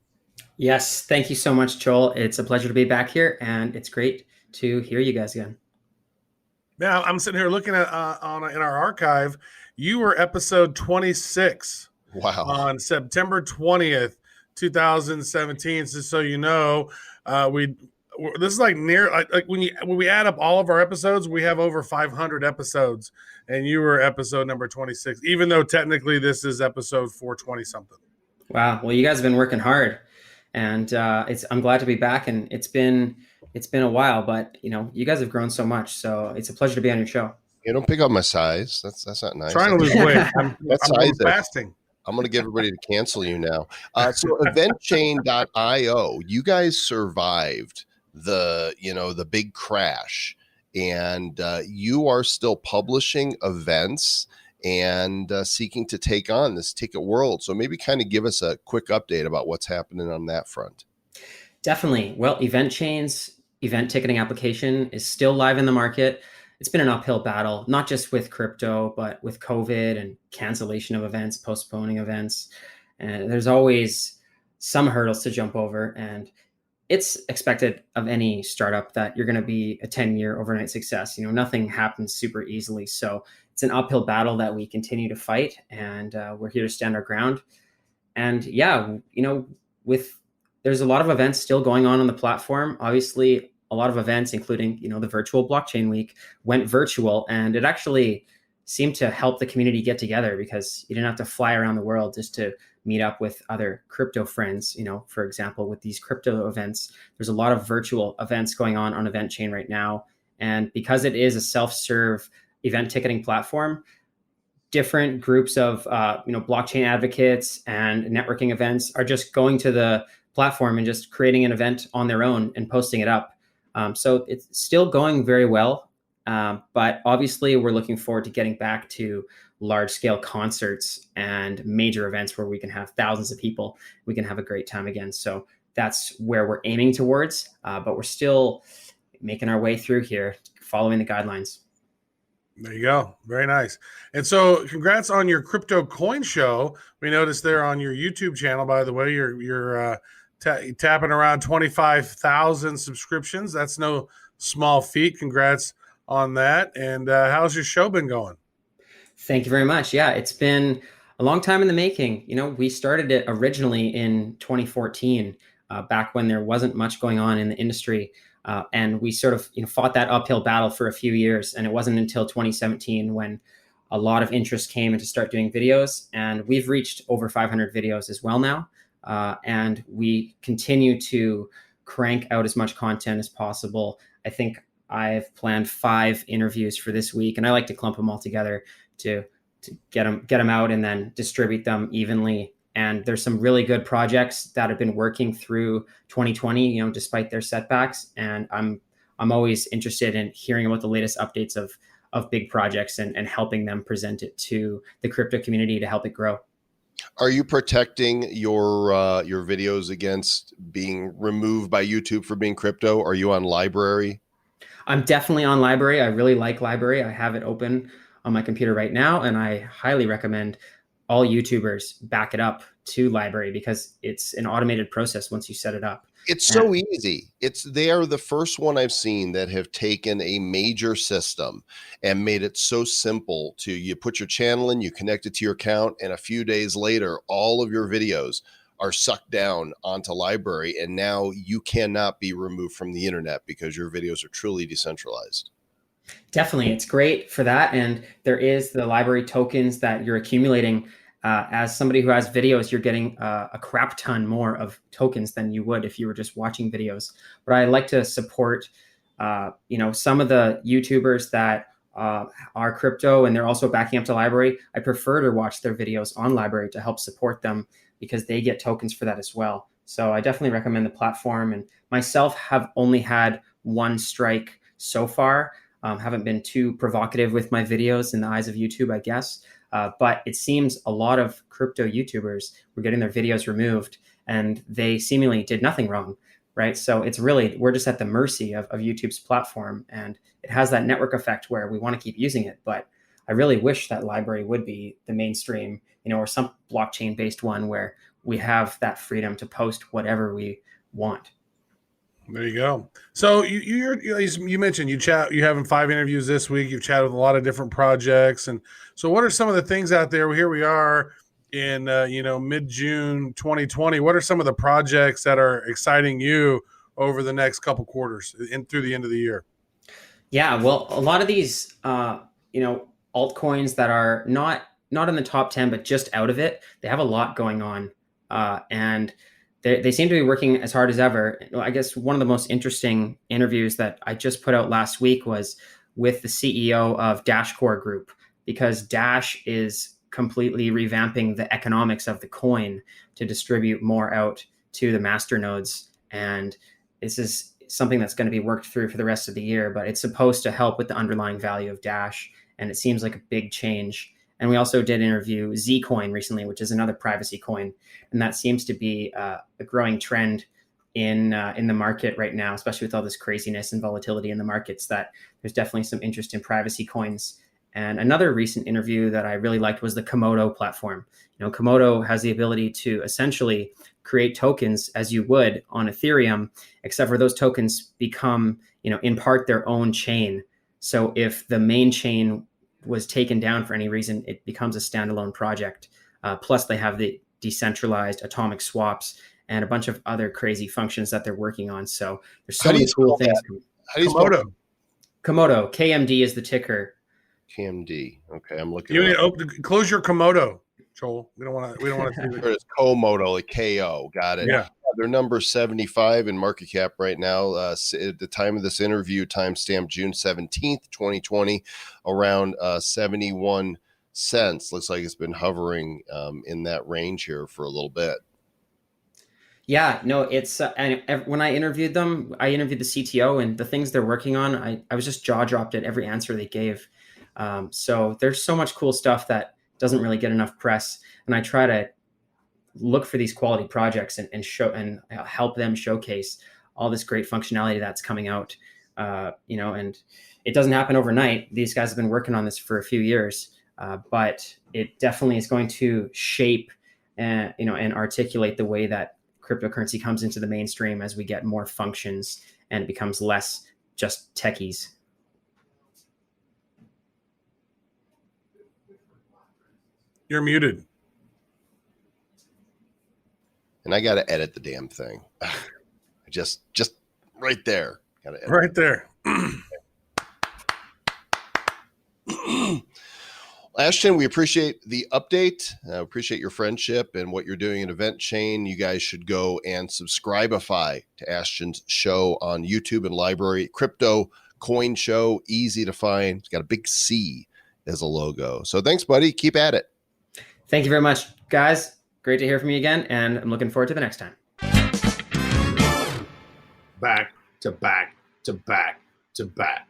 Yes, thank you so much, Joel. It's a pleasure to be back here, and it's great to hear you guys again. Yeah, I'm sitting here looking at in our archive. You were episode 26. Wow. On September 20th, 2017. So you know, this is like when we add up all of our episodes, we have over 500 episodes, and you were episode number 26, even though technically this is episode 420 something. Wow. Well, you guys have been working hard, and I'm glad to be back. And it's been a while, but you guys have grown so much, so it's a pleasure to be on your show. You don't pick up my size. That's not nice. Trying to lose weight. I'm fasting. I'm going to get everybody to cancel you now. So eventchain.io, you guys survived the big crash, and you are still publishing events and seeking to take on this ticket world. So maybe kind of give us a quick update about what's happening on that front. Definitely. Well, Event Chain's event ticketing application is still live in the market. It's been an uphill battle, not just with crypto, but with COVID and cancellation of events, postponing events. And there's always some hurdles to jump over. And it's expected of any startup that you're going to be a 10-year overnight success. Nothing happens super easily. So it's an uphill battle that we continue to fight, and we're here to stand our ground. And yeah, there's a lot of events still going on the platform. Obviously, a lot of events, including, the virtual blockchain week, went virtual, and it actually seemed to help the community get together because you didn't have to fly around the world just to meet up with other crypto friends. For example, with these crypto events, there's a lot of virtual events going on Event Chain right now. And because it is a self-serve event ticketing platform, different groups of, blockchain advocates and networking events are just going to the platform and just creating an event on their own and posting it up. So it's still going very well. But obviously we're looking forward to getting back to large scale concerts and major events where we can have thousands of people. We can have a great time again. So that's where we're aiming towards. But we're still making our way through here, following the guidelines. There you go. Very nice. And so congrats on your crypto coin show. We noticed there on your YouTube channel, by the way, you're tapping around 25,000 subscriptions. That's no small feat. Congrats on that. And how's your show been going? Thank you very much. Yeah, it's been a long time in the making. We started it originally in 2014, back when there wasn't much going on in the industry. And we sort of fought that uphill battle for a few years. And it wasn't until 2017 when a lot of interest came in to start doing videos. And we've reached over 500 videos as well now. And we continue to crank out as much content as possible. I think I've planned 5 interviews for this week, and I like to clump them all together to get them out and then distribute them evenly. And there's some really good projects that have been working through 2020, despite their setbacks. And I'm always interested in hearing about the latest updates of big projects and helping them present it to the crypto community to help it grow. Are you protecting your videos against being removed by YouTube for being crypto? Are you on Library? I'm definitely on Library. I really like Library. I have it open on my computer right now, and I highly recommend all YouTubers back it up to Library because it's an automated process once you set it up. It's so easy. They are the first one I've seen that have taken a major system and made it so simple to you put your channel in, you connect it to your account, and a few days later, all of your videos are sucked down onto Library. And now you cannot be removed from the internet because your videos are truly decentralized. Definitely. It's great for that. And there is the Library tokens that you're accumulating. As somebody who has videos, you're getting a crap ton more of tokens than you would if you were just watching videos. But I like to support, some of the YouTubers that are crypto and they're also backing up to Library. I prefer to watch their videos on Library to help support them because they get tokens for that as well. So I definitely recommend the platform. And myself have only had one strike so far. Haven't been too provocative with my videos in the eyes of YouTube, I guess. But it seems a lot of crypto YouTubers were getting their videos removed and they seemingly did nothing wrong, right? So it's really, we're just at the mercy of YouTube's platform, and it has that network effect where we want to keep using it. But I really wish that Library would be the mainstream, or some blockchain based one where we have that freedom to post whatever we want. There you go. So you mentioned you're having 5 interviews this week. You've chatted with a lot of different projects, and so what are some of the things out there? Here we are in mid-June 2020. What are some of the projects that are exciting you over the next couple quarters and through the end of the year? Yeah, well, a lot of these altcoins that are not in the top 10 but just out of it, they have a lot going on, and they seem to be working as hard as ever. I guess one of the most interesting interviews that I just put out last week was with the CEO of Dash Core Group, because Dash is completely revamping the economics of the coin to distribute more out to the master nodes. And this is something that's going to be worked through for the rest of the year, but it's supposed to help with the underlying value of Dash. And it seems like a big change. And we also did interview Zcoin recently, which is another privacy coin. And that seems to be a growing trend in the market right now, especially with all this craziness and volatility in the markets, that there's definitely some interest in privacy coins. And another recent interview that I really liked was the Komodo platform. Komodo has the ability to essentially create tokens as you would on Ethereum, except for those tokens become, in part their own chain. So if the main chain was taken down for any reason, it becomes a standalone project. Plus they have the decentralized atomic swaps and a bunch of other crazy functions that they're working on. So there's so many cool things. How do you spell Komodo. Komodo, KMD is the ticker. KMD. Okay, I'm looking. You need to close your Komodo, Joel. We don't want to see the It's Komodo, like KO. Got it. Yeah. They're number 75 in market cap right now. At the time of this interview, timestamp June 17th, 2020, around 71 cents. Looks like it's been hovering in that range here for a little bit. Yeah, no, it's and when I interviewed them, I interviewed the CTO, and the things they're working on, I was just jaw dropped at every answer they gave. So there's so much cool stuff that doesn't really get enough press, and I try to look for these quality projects and show and help them showcase all this great functionality that's coming out. And it doesn't happen overnight. These guys have been working on this for a few years, but it definitely is going to shape and articulate the way that cryptocurrency comes into the mainstream as we get more functions and it becomes less just techies. You're muted. And I got to edit the damn thing. just right there. Gotta edit. Right there. Ashton, we appreciate the update. Appreciate your friendship and what you're doing in Event Chain. You guys should go and subscribify to Ashton's show on YouTube and Library. Crypto Coin Show, easy to find. It's got a big C as a logo. So thanks, buddy. Keep at it. Thank you very much, guys. Great to hear from you again, and I'm looking forward to the next time. Back to back to back to back.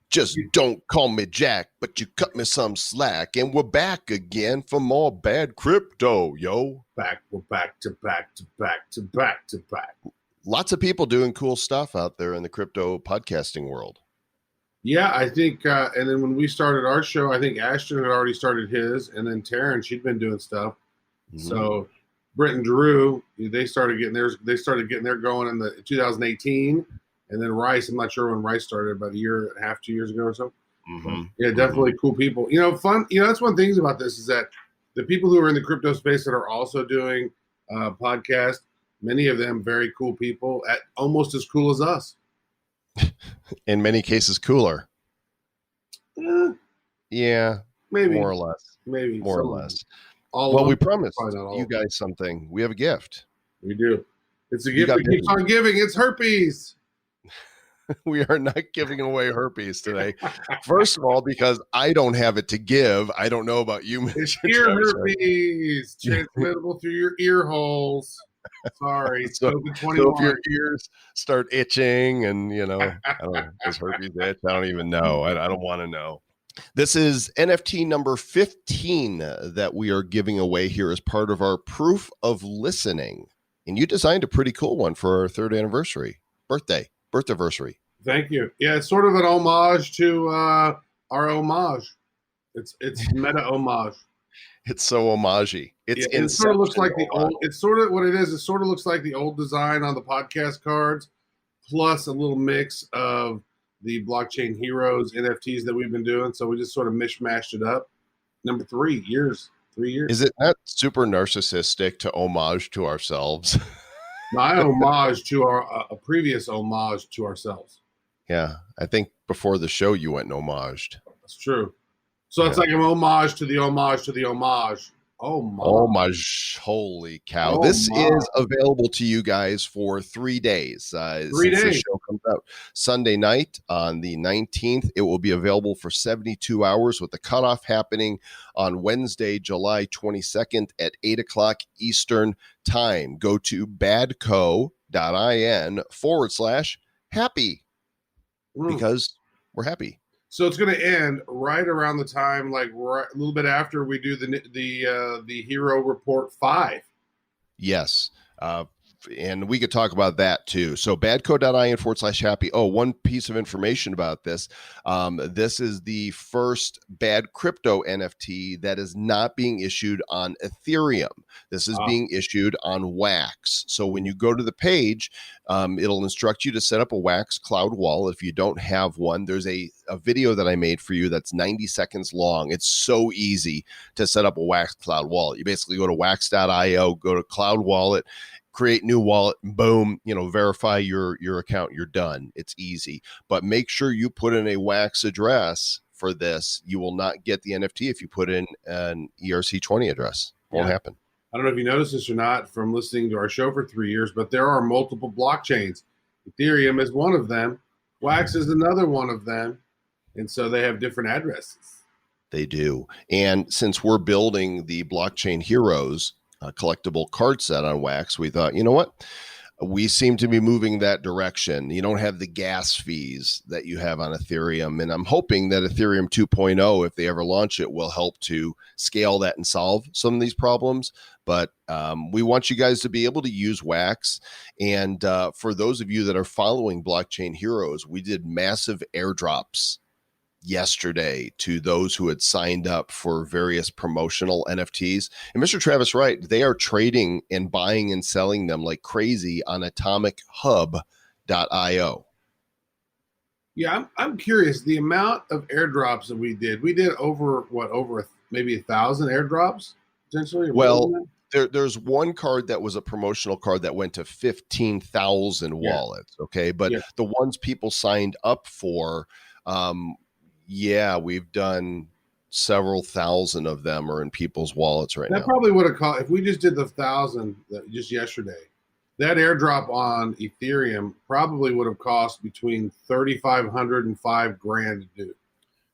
Just don't call me Jack, but you cut me some slack. And we're back again for more bad crypto, yo. We're back to back to back to back to back. Lots of people doing cool stuff out there in the crypto podcasting world. Yeah, I think, and then when we started our show, I think Ashton had already started his, and then Taryn, she'd been doing stuff. Mm-hmm. So Brent and Drew, they started getting theirs going in the 2018. And then Rice, I'm not sure when Rice started, about a year and a half, 2 years ago or so. Mm-hmm. Yeah, definitely cool people. Fun. That's one of the things about this is that the people who are in the crypto space that are also doing podcasts, many of them very cool people, at almost as cool as us. In many cases, cooler. Yeah, maybe more or less. Maybe more or less. Well, we promised you guys something. We have a gift. We do. It's a gift that keeps on giving. It's herpes. We are not giving away herpes today. First of all, because I don't have it to give. I don't know about you. It's ear herpes, transmittable through your ear holes. Sorry. So if your ears start itching and, I don't know, does herpes itch? I don't even know. I don't want to know. This is NFT number 15 that we are giving away here as part of our proof of listening. And you designed a pretty cool one for our third anniversary, birthday-versary. Thank you. Yeah, it's sort of an homage to our homage. It's meta homage. It's so homage-y. It sort of looks like the old. It's sort of what it is. It sort of looks like the old design on the podcast cards, plus a little mix of the Blockchain Heroes NFTs that we've been doing. So we just sort of mishmashed it up. Number 3 years. 3 years. Is it not super narcissistic to homage to ourselves? My homage to a previous homage to ourselves. Yeah, I think before the show you went and homaged. That's true. So it's like an homage to the homage to the homage. Homage. Holy cow. This is available to you guys for 3 days. 3 days. The show comes out Sunday night on the 19th. It will be available for 72 hours with the cutoff happening on Wednesday, July 22nd at 8 o'clock Eastern time. Go to badco.in/ happy because we're happy. So it's going to end right around the time, like right, a little bit after we do the Hero Report 5. Yes. And we could talk about that too. So badco.in/happy. Oh, one piece of information about this. This is the first bad crypto NFT that is not being issued on Ethereum. This is being issued on Wax. So when you go to the page, it'll instruct you to set up a Wax cloud wallet. If you don't have one, there's a video that I made for you that's 90 seconds long. It's so easy to set up a Wax cloud wallet. You basically go to wax.io, go to cloud wallet, create new wallet, boom, verify your account, you're done. It's easy. But make sure you put in a Wax address for this. You will not get the NFT if you put in an ERC20 address. Won't happen. I don't know if you noticed this or not from listening to our show for 3 years, but there are multiple blockchains. Ethereum is one of them. Wax is another one of them. And so they have different addresses. They do. And since we're building the Blockchain Heroes collectible card set on Wax, we thought, you know what? We seem to be moving that direction. You don't have the gas fees that you have on Ethereum. And I'm hoping that Ethereum 2.0, if they ever launch it, will help to scale that and solve some of these problems. But we want you guys to be able to use Wax. And for those of you that are following Blockchain Heroes, we did massive airdrops yesterday to those who had signed up for various promotional NFTs. And Mr. Travis Wright, they are trading and buying and selling them like crazy on atomichub.io. Yeah, I'm curious. The amount of airdrops that we did over maybe 1,000 airdrops potentially? Well, there's one card that was a promotional card that went to 15,000 wallets. Okay. But the ones people signed up for, we've done several thousand of them are in people's wallets right now. That probably would have cost, if we just did the 1,000 just yesterday, that airdrop on Ethereum probably would have cost between $3,500 and $5,000 to do.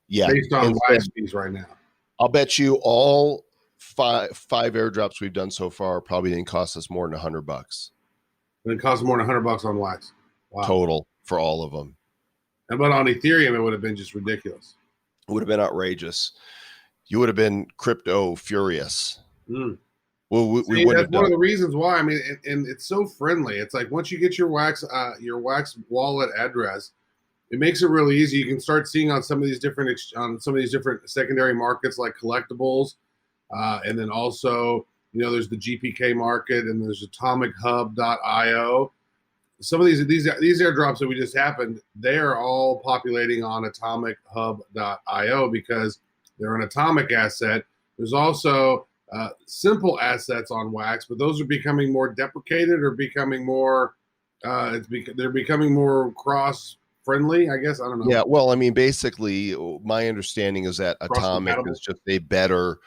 Yeah. Based on Wax fees right now. I'll bet you all five airdrops we've done so far probably didn't cost us more than $100. And it costs more than $100 on Wax. Wow. Total for all of them. But on Ethereum, it would have been just ridiculous. It would have been outrageous. You would have been crypto furious. Mm. Well, we See, wouldn't that's have done one of the reasons why. I mean, and it's so friendly. It's like once you get your Wax wallet address, it makes it really easy. You can start seeing on some of these different secondary markets like collectibles, and then also there's the GPK market and there's atomichub.io. Some of these airdrops that we just happened, they are all populating on atomichub.io because they're an atomic asset. There's also simple assets on Wax, but those are becoming more deprecated or becoming more they're becoming more cross friendly, I guess. I don't know. Yeah, well, I mean, basically my understanding is that Atomic is just a better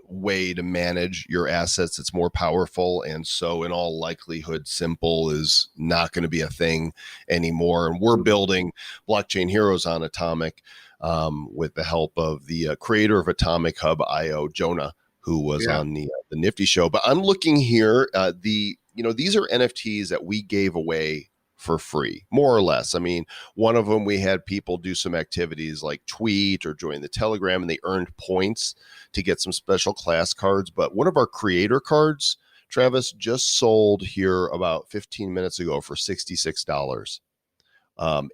way to manage your assets. It's more powerful, and so in all likelihood simple is not going to be a thing anymore. And we're building Blockchain Heroes on Atomic with the help of the creator of Atomic Hub IO, Jonah, who was on the Nifty show. But I'm looking here, these are NFTs that we gave away for free, more or less. I mean, one of them, we had people do some activities like tweet or join the Telegram, and they earned points to get some special class cards. But one of our creator cards, Travis, just sold here about 15 minutes ago for $66.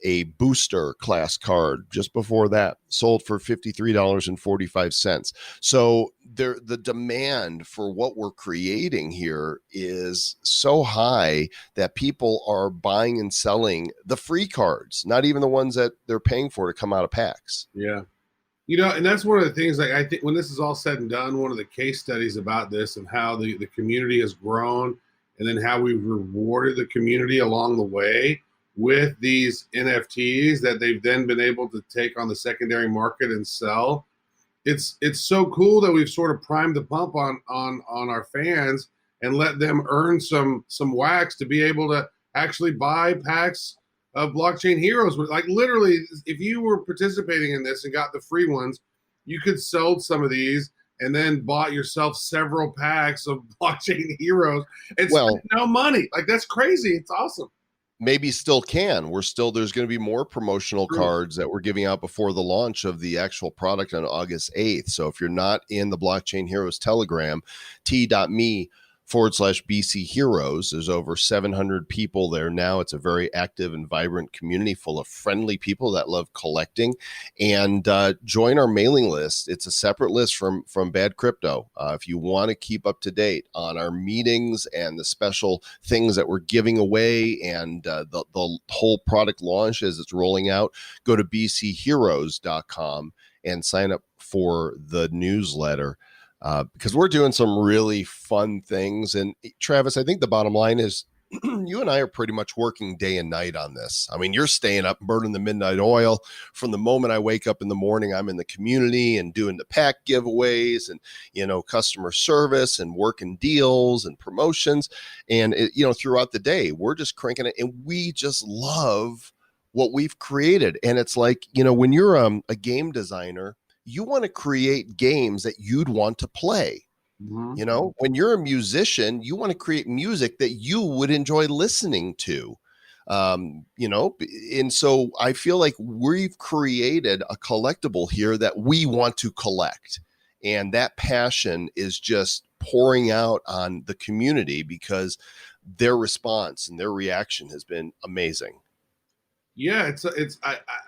A booster class card just before that sold for $53.45. So the demand for what we're creating here is so high that people are buying and selling the free cards, not even the ones that they're paying for to come out of packs. Yeah. And that's one of the things, like, I think when this is all said and done, one of the case studies about this and how the community has grown and then how we've rewarded the community along the way with these NFTs that they've then been able to take on the secondary market and sell. It's so cool that we've sort of primed the pump on our fans and let them earn some Wax to be able to actually buy packs of Blockchain Heroes. Like literally, if you were participating in this and got the free ones, you could sell some of these and then bought yourself several packs of Blockchain Heroes and spent no money. Like, that's crazy. It's awesome. maybe still can. There's going to be more promotional cards that we're giving out before the launch of the actual product on August 8th. So if you're not in the Blockchain Heroes Telegram, t.me/BC Heroes. There's over 700 people there now. It's a very active and vibrant community full of friendly people that love collecting. And join our mailing list. It's a separate list from Bad Crypto. If you want to keep up to date on our meetings and the special things that we're giving away and the whole product launch as it's rolling out, go to bcheroes.com and sign up for the newsletter. Because we're doing some really fun things. And Travis, I think the bottom line is you and I are pretty much working day and night on this. I mean, you're staying up, burning the midnight oil. From the moment I wake up in the morning, I'm in the community and doing the pack giveaways and, customer service and working deals and promotions. And, throughout the day, we're just cranking it. And we just love what we've created. And it's like, when you're a game designer, you want to create games that you'd want to play. Mm-hmm. When you're a musician, you want to create music that you would enjoy listening to. And so I feel like we've created a collectible here that we want to collect. And that passion is just pouring out on the community because their response and their reaction has been amazing. Yeah,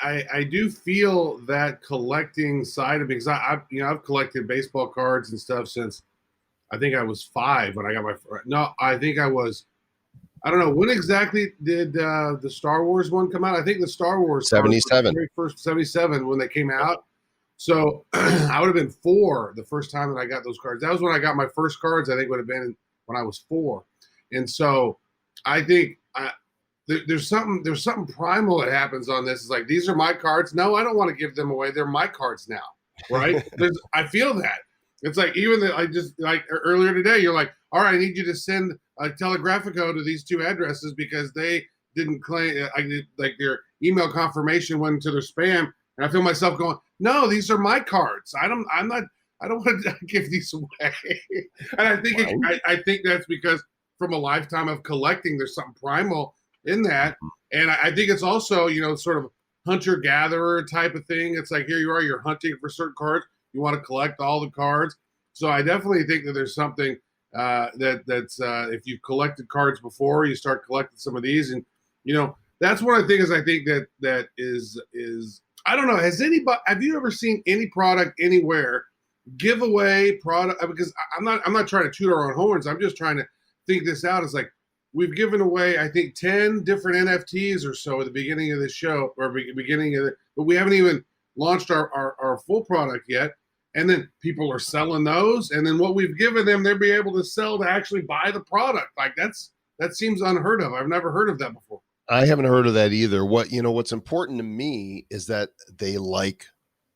I do feel that collecting side of it because I've collected baseball cards and stuff since I think I was 5 when I got I don't know when exactly did the Star Wars one come out. I think the Star Wars 77 very first 77 when they came out. So I would have been 4 the first time that I got those cards. That was when I got my first cards. I think would have been when I was 4, and so I think there's something primal that happens on this. It's like, these are my cards. No, I don't want to give them away. They're my cards now, right? I feel that. It's like, even that I just like earlier today, you're like, all right, I need you to send a Telegraphico to these 2 addresses because they didn't claim, like their email confirmation went into their spam. And I feel myself going, no, these are my cards. I don't want to give these away. And I think I think that's because from a lifetime of collecting, there's something primal in that. And I think it's also, sort of hunter-gatherer type of thing. It's like, here you are, you're hunting for certain cards. You want to collect all the cards. So I definitely think that there's something that's if you've collected cards before, you start collecting some of these. And, that's one of the things I think that is I don't know. Have you ever seen any product anywhere give away product? Because I'm not trying to toot our own horns. I'm just trying to think this out. It's like, we've given away, I think, 10 different NFTs or so at the beginning of the show, or but we haven't even launched our full product yet. And then people are selling those. And then what we've given them, they'll be able to sell to actually buy the product. Like that seems unheard of. I've never heard of that before. I haven't heard of that either. What's important to me is that they like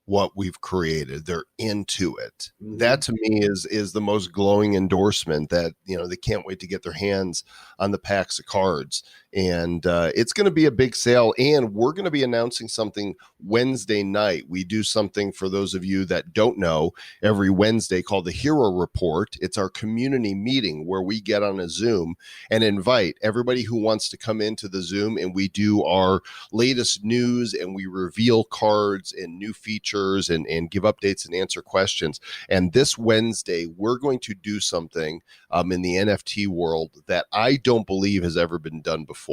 what we've created. They're into it. Mm-hmm. That to me is the most glowing endorsement that, they can't wait to get their hands on the packs of cards. And it's going to be a big sale. And we're going to be announcing something Wednesday night. We do something, for those of you that don't know, every Wednesday called the Hero Report. It's our community meeting where we get on a Zoom and invite everybody who wants to come into the Zoom, and we do our latest news and we reveal cards and new features and give updates and answer questions. And this Wednesday, we're going to do something in the NFT world that I don't believe has ever been done before.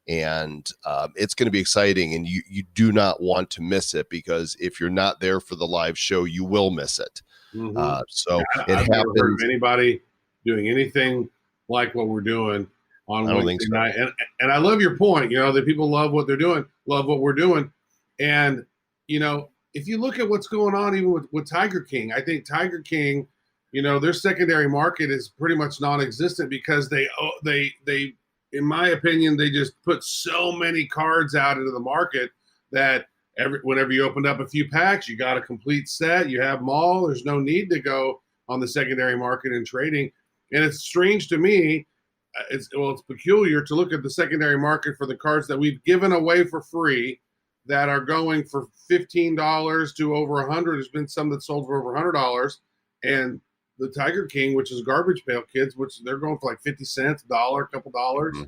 And it's going to be exciting, and you do not want to miss it, because if you're not there for the live show, you will miss it. Mm-hmm. I've never heard of anybody doing anything like what we're doing on Wednesday night. And I love your point, that people love what they're doing, love what we're doing. And, if you look at what's going on even with Tiger King, I think Tiger King, their secondary market is pretty much non-existent because they in my opinion, they just put so many cards out into the market that whenever you opened up a few packs, you got a complete set, you have them all. There's no need to go on the secondary market and trading. And it's strange to me. It's peculiar to look at the secondary market for the cards that we've given away for free that are going for $15 to over $100. There's been some that sold for over $100. And the Tiger King, which is Garbage Pail Kids, which they're going for like 50 cents, $1, a couple dollars. Mm-hmm.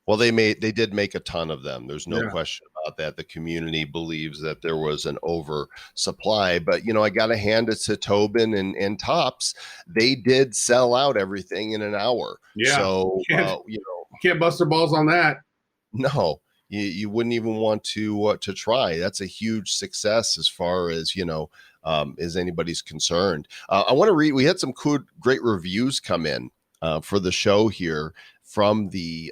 Well, they did make a ton of them. There's no Yeah. question about that. The community believes that there was an oversupply, but I got to hand it to Tobin and Tops. They did sell out everything in an hour. Yeah. So Can't bust their balls on that. no, you wouldn't even want to try. That's a huge success as far as as anybody's concerned. I want to read. We had some great reviews come in for the show here from the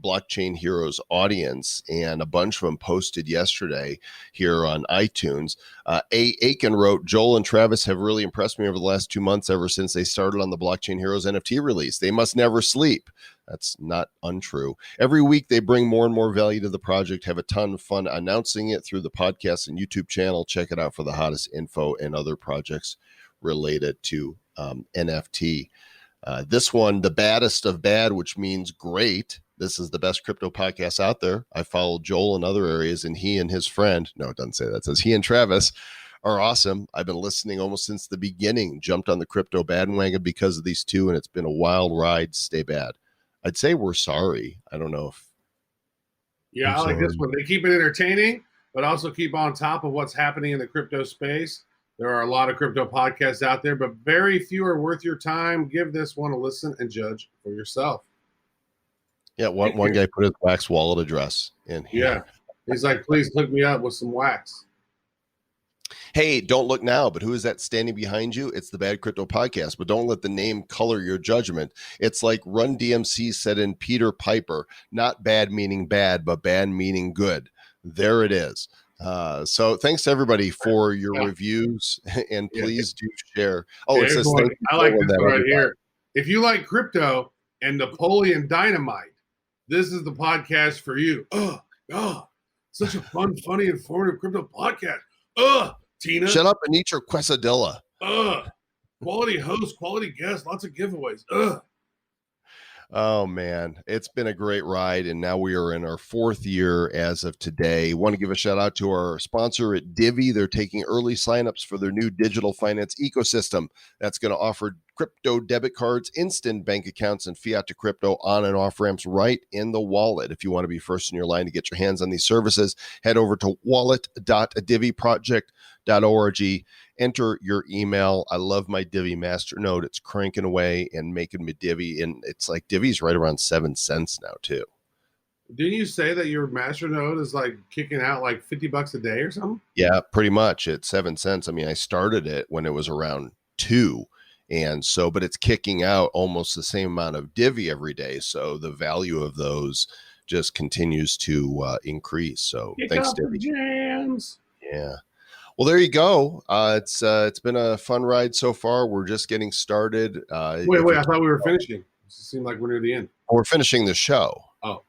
Blockchain Heroes audience, and a bunch of them posted yesterday here on iTunes. Aiken wrote, Joel and Travis have really impressed me over the last 2 months ever since they started on the Blockchain Heroes NFT release. They must never sleep. That's not untrue. Every week they bring more and more value to the project, have a ton of fun announcing it through the podcast and YouTube channel. Check it out for the hottest info and other projects related to NFT. This one, the baddest of bad, which means great. This is the best crypto podcast out there. I follow Joel in other areas, and he and his friend, no, it doesn't say that. It says he and Travis are awesome. I've been listening almost since the beginning. Jumped on the crypto bandwagon because of these two, and it's been a wild ride. Stay bad. I'd say we're sorry. I don't know if. Yeah, I like this one. They keep it entertaining, but also keep on top of what's happening in the crypto space. There are a lot of crypto podcasts out there, but very few are worth your time. Give this one a listen and judge for yourself. Yeah, one guy put his wax wallet address in here. Yeah. He's like, please hook me up with some wax. Hey, don't look now, but who is that standing behind you? It's the Bad Crypto Podcast, but don't let the name color your judgment. It's like Run DMC said in Peter Piper, not bad meaning bad, but bad meaning good. There it is. So thanks to everybody for your reviews, and please do share. Oh, it says I like this one right here. If you like crypto and Napoleon Dynamite, this is the podcast for you. Oh, God. Such a fun, funny, informative crypto podcast. Tina. Shut up and eat your quesadilla. Quality host, quality guest, lots of giveaways. Oh, man, it's been a great ride, and now we are in our 4th year as of today. Want to give a shout out to our sponsor at Divvy. They're taking early signups for their new digital finance ecosystem that's going to offer crypto debit cards, instant bank accounts, and fiat to crypto on and off ramps right in the wallet. If you want to be first in your line to get your hands on these services, head over to wallet.divvyproject.org. Enter your email. I love my Divvy masternode. It's cranking away and making me Divvy. And it's like Divvy's right around 7 cents now, too. Didn't you say that your masternode is like kicking out like $50 a day or something? Yeah, pretty much. It's 7 cents. I mean, I started it when it was around 2. And so, but it's kicking out almost the same amount of Divvy every day. So the value of those just continues to increase. So thanks, Divvy. Jams. Yeah. Well, there you go. It's been a fun ride so far. We're just getting started. Wait, I thought we were finishing. It seemed like we're near the end. We're finishing the show. Oh.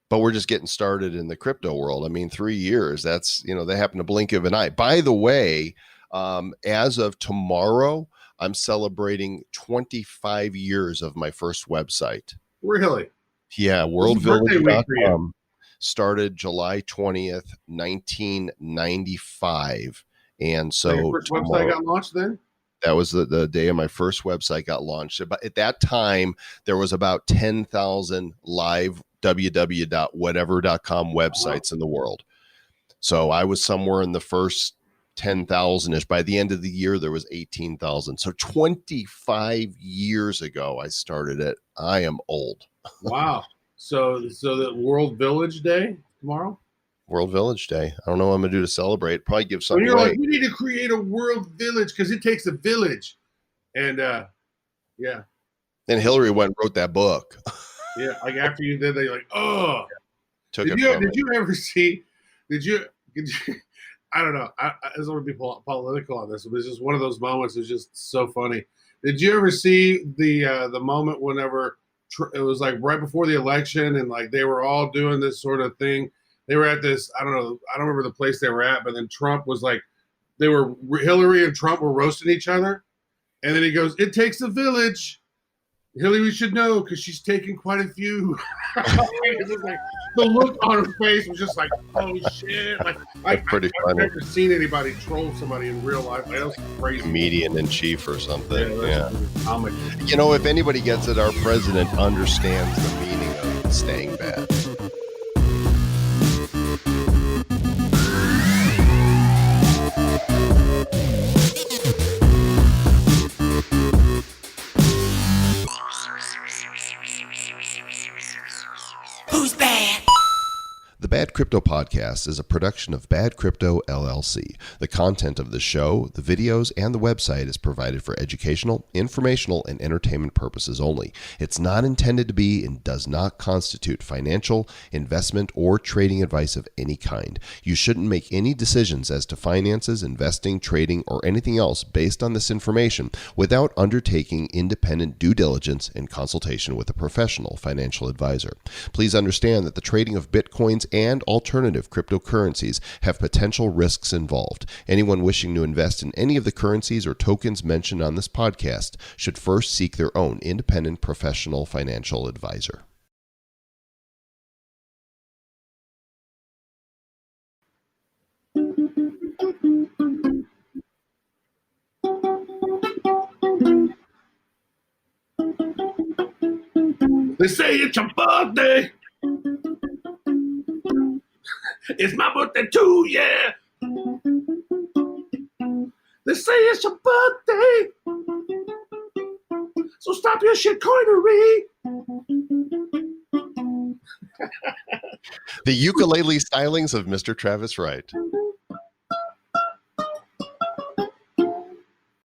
But we're just getting started in the crypto world. I mean, 3 years, that's, they happen to blink of an eye. By the way, as of tomorrow, I'm celebrating 25 years of my first website. Really? Yeah, worldvillage.com. Started July 20th, 1995. And so your first website got launched then? That was the day of my first website got launched. But at that time, there was about 10,000 live www.whatever.com websites in the world. So I was somewhere in the first 10,000-ish. By the end of the year, there was 18,000. So 25 years ago, I started it. I am old. Wow. So the World Village Day tomorrow? World Village Day. I don't know what I'm going to do to celebrate. Probably give something you're away. like, we need to create a world village because it takes a village. And, yeah. Then Hillary went and wrote that book. Yeah, like after you did, they're like, oh. Did you ever see, I don't know. I don't want to be political on this, but it's just one of those moments that's just so funny. Did you ever see the moment whenever it was like right before the election and like they were all doing this sort of thing? They were at this, I don't remember the place they were at, but then Trump was like, Hillary and Trump were roasting each other. And then he goes, it takes a village. Hillary should know because she's taken quite a few. Like, the look on her face was just like, oh shit! Like I've never seen anybody troll somebody in real life. Like, that was crazy. Comedian in chief or something. Yeah. Comedy. If anybody gets it, our president understands the meaning of staying bad. Crypto Podcast is a production of Bad Crypto LLC. The content of the show, the videos, and the website is provided for educational, informational, and entertainment purposes only. It's not intended to be and does not constitute financial, investment, or trading advice of any kind. You shouldn't make any decisions as to finances, investing, trading, or anything else based on this information without undertaking independent due diligence and consultation with a professional financial advisor. Please understand that the trading of Bitcoins and alternative cryptocurrencies have potential risks involved. Anyone wishing to invest in any of the currencies or tokens mentioned on this podcast should first seek their own independent professional financial advisor. They say it's your birthday. It's my birthday too, yeah. They say it's your birthday. So stop your shitcoinery. The ukulele stylings of Mr. Travis Wright.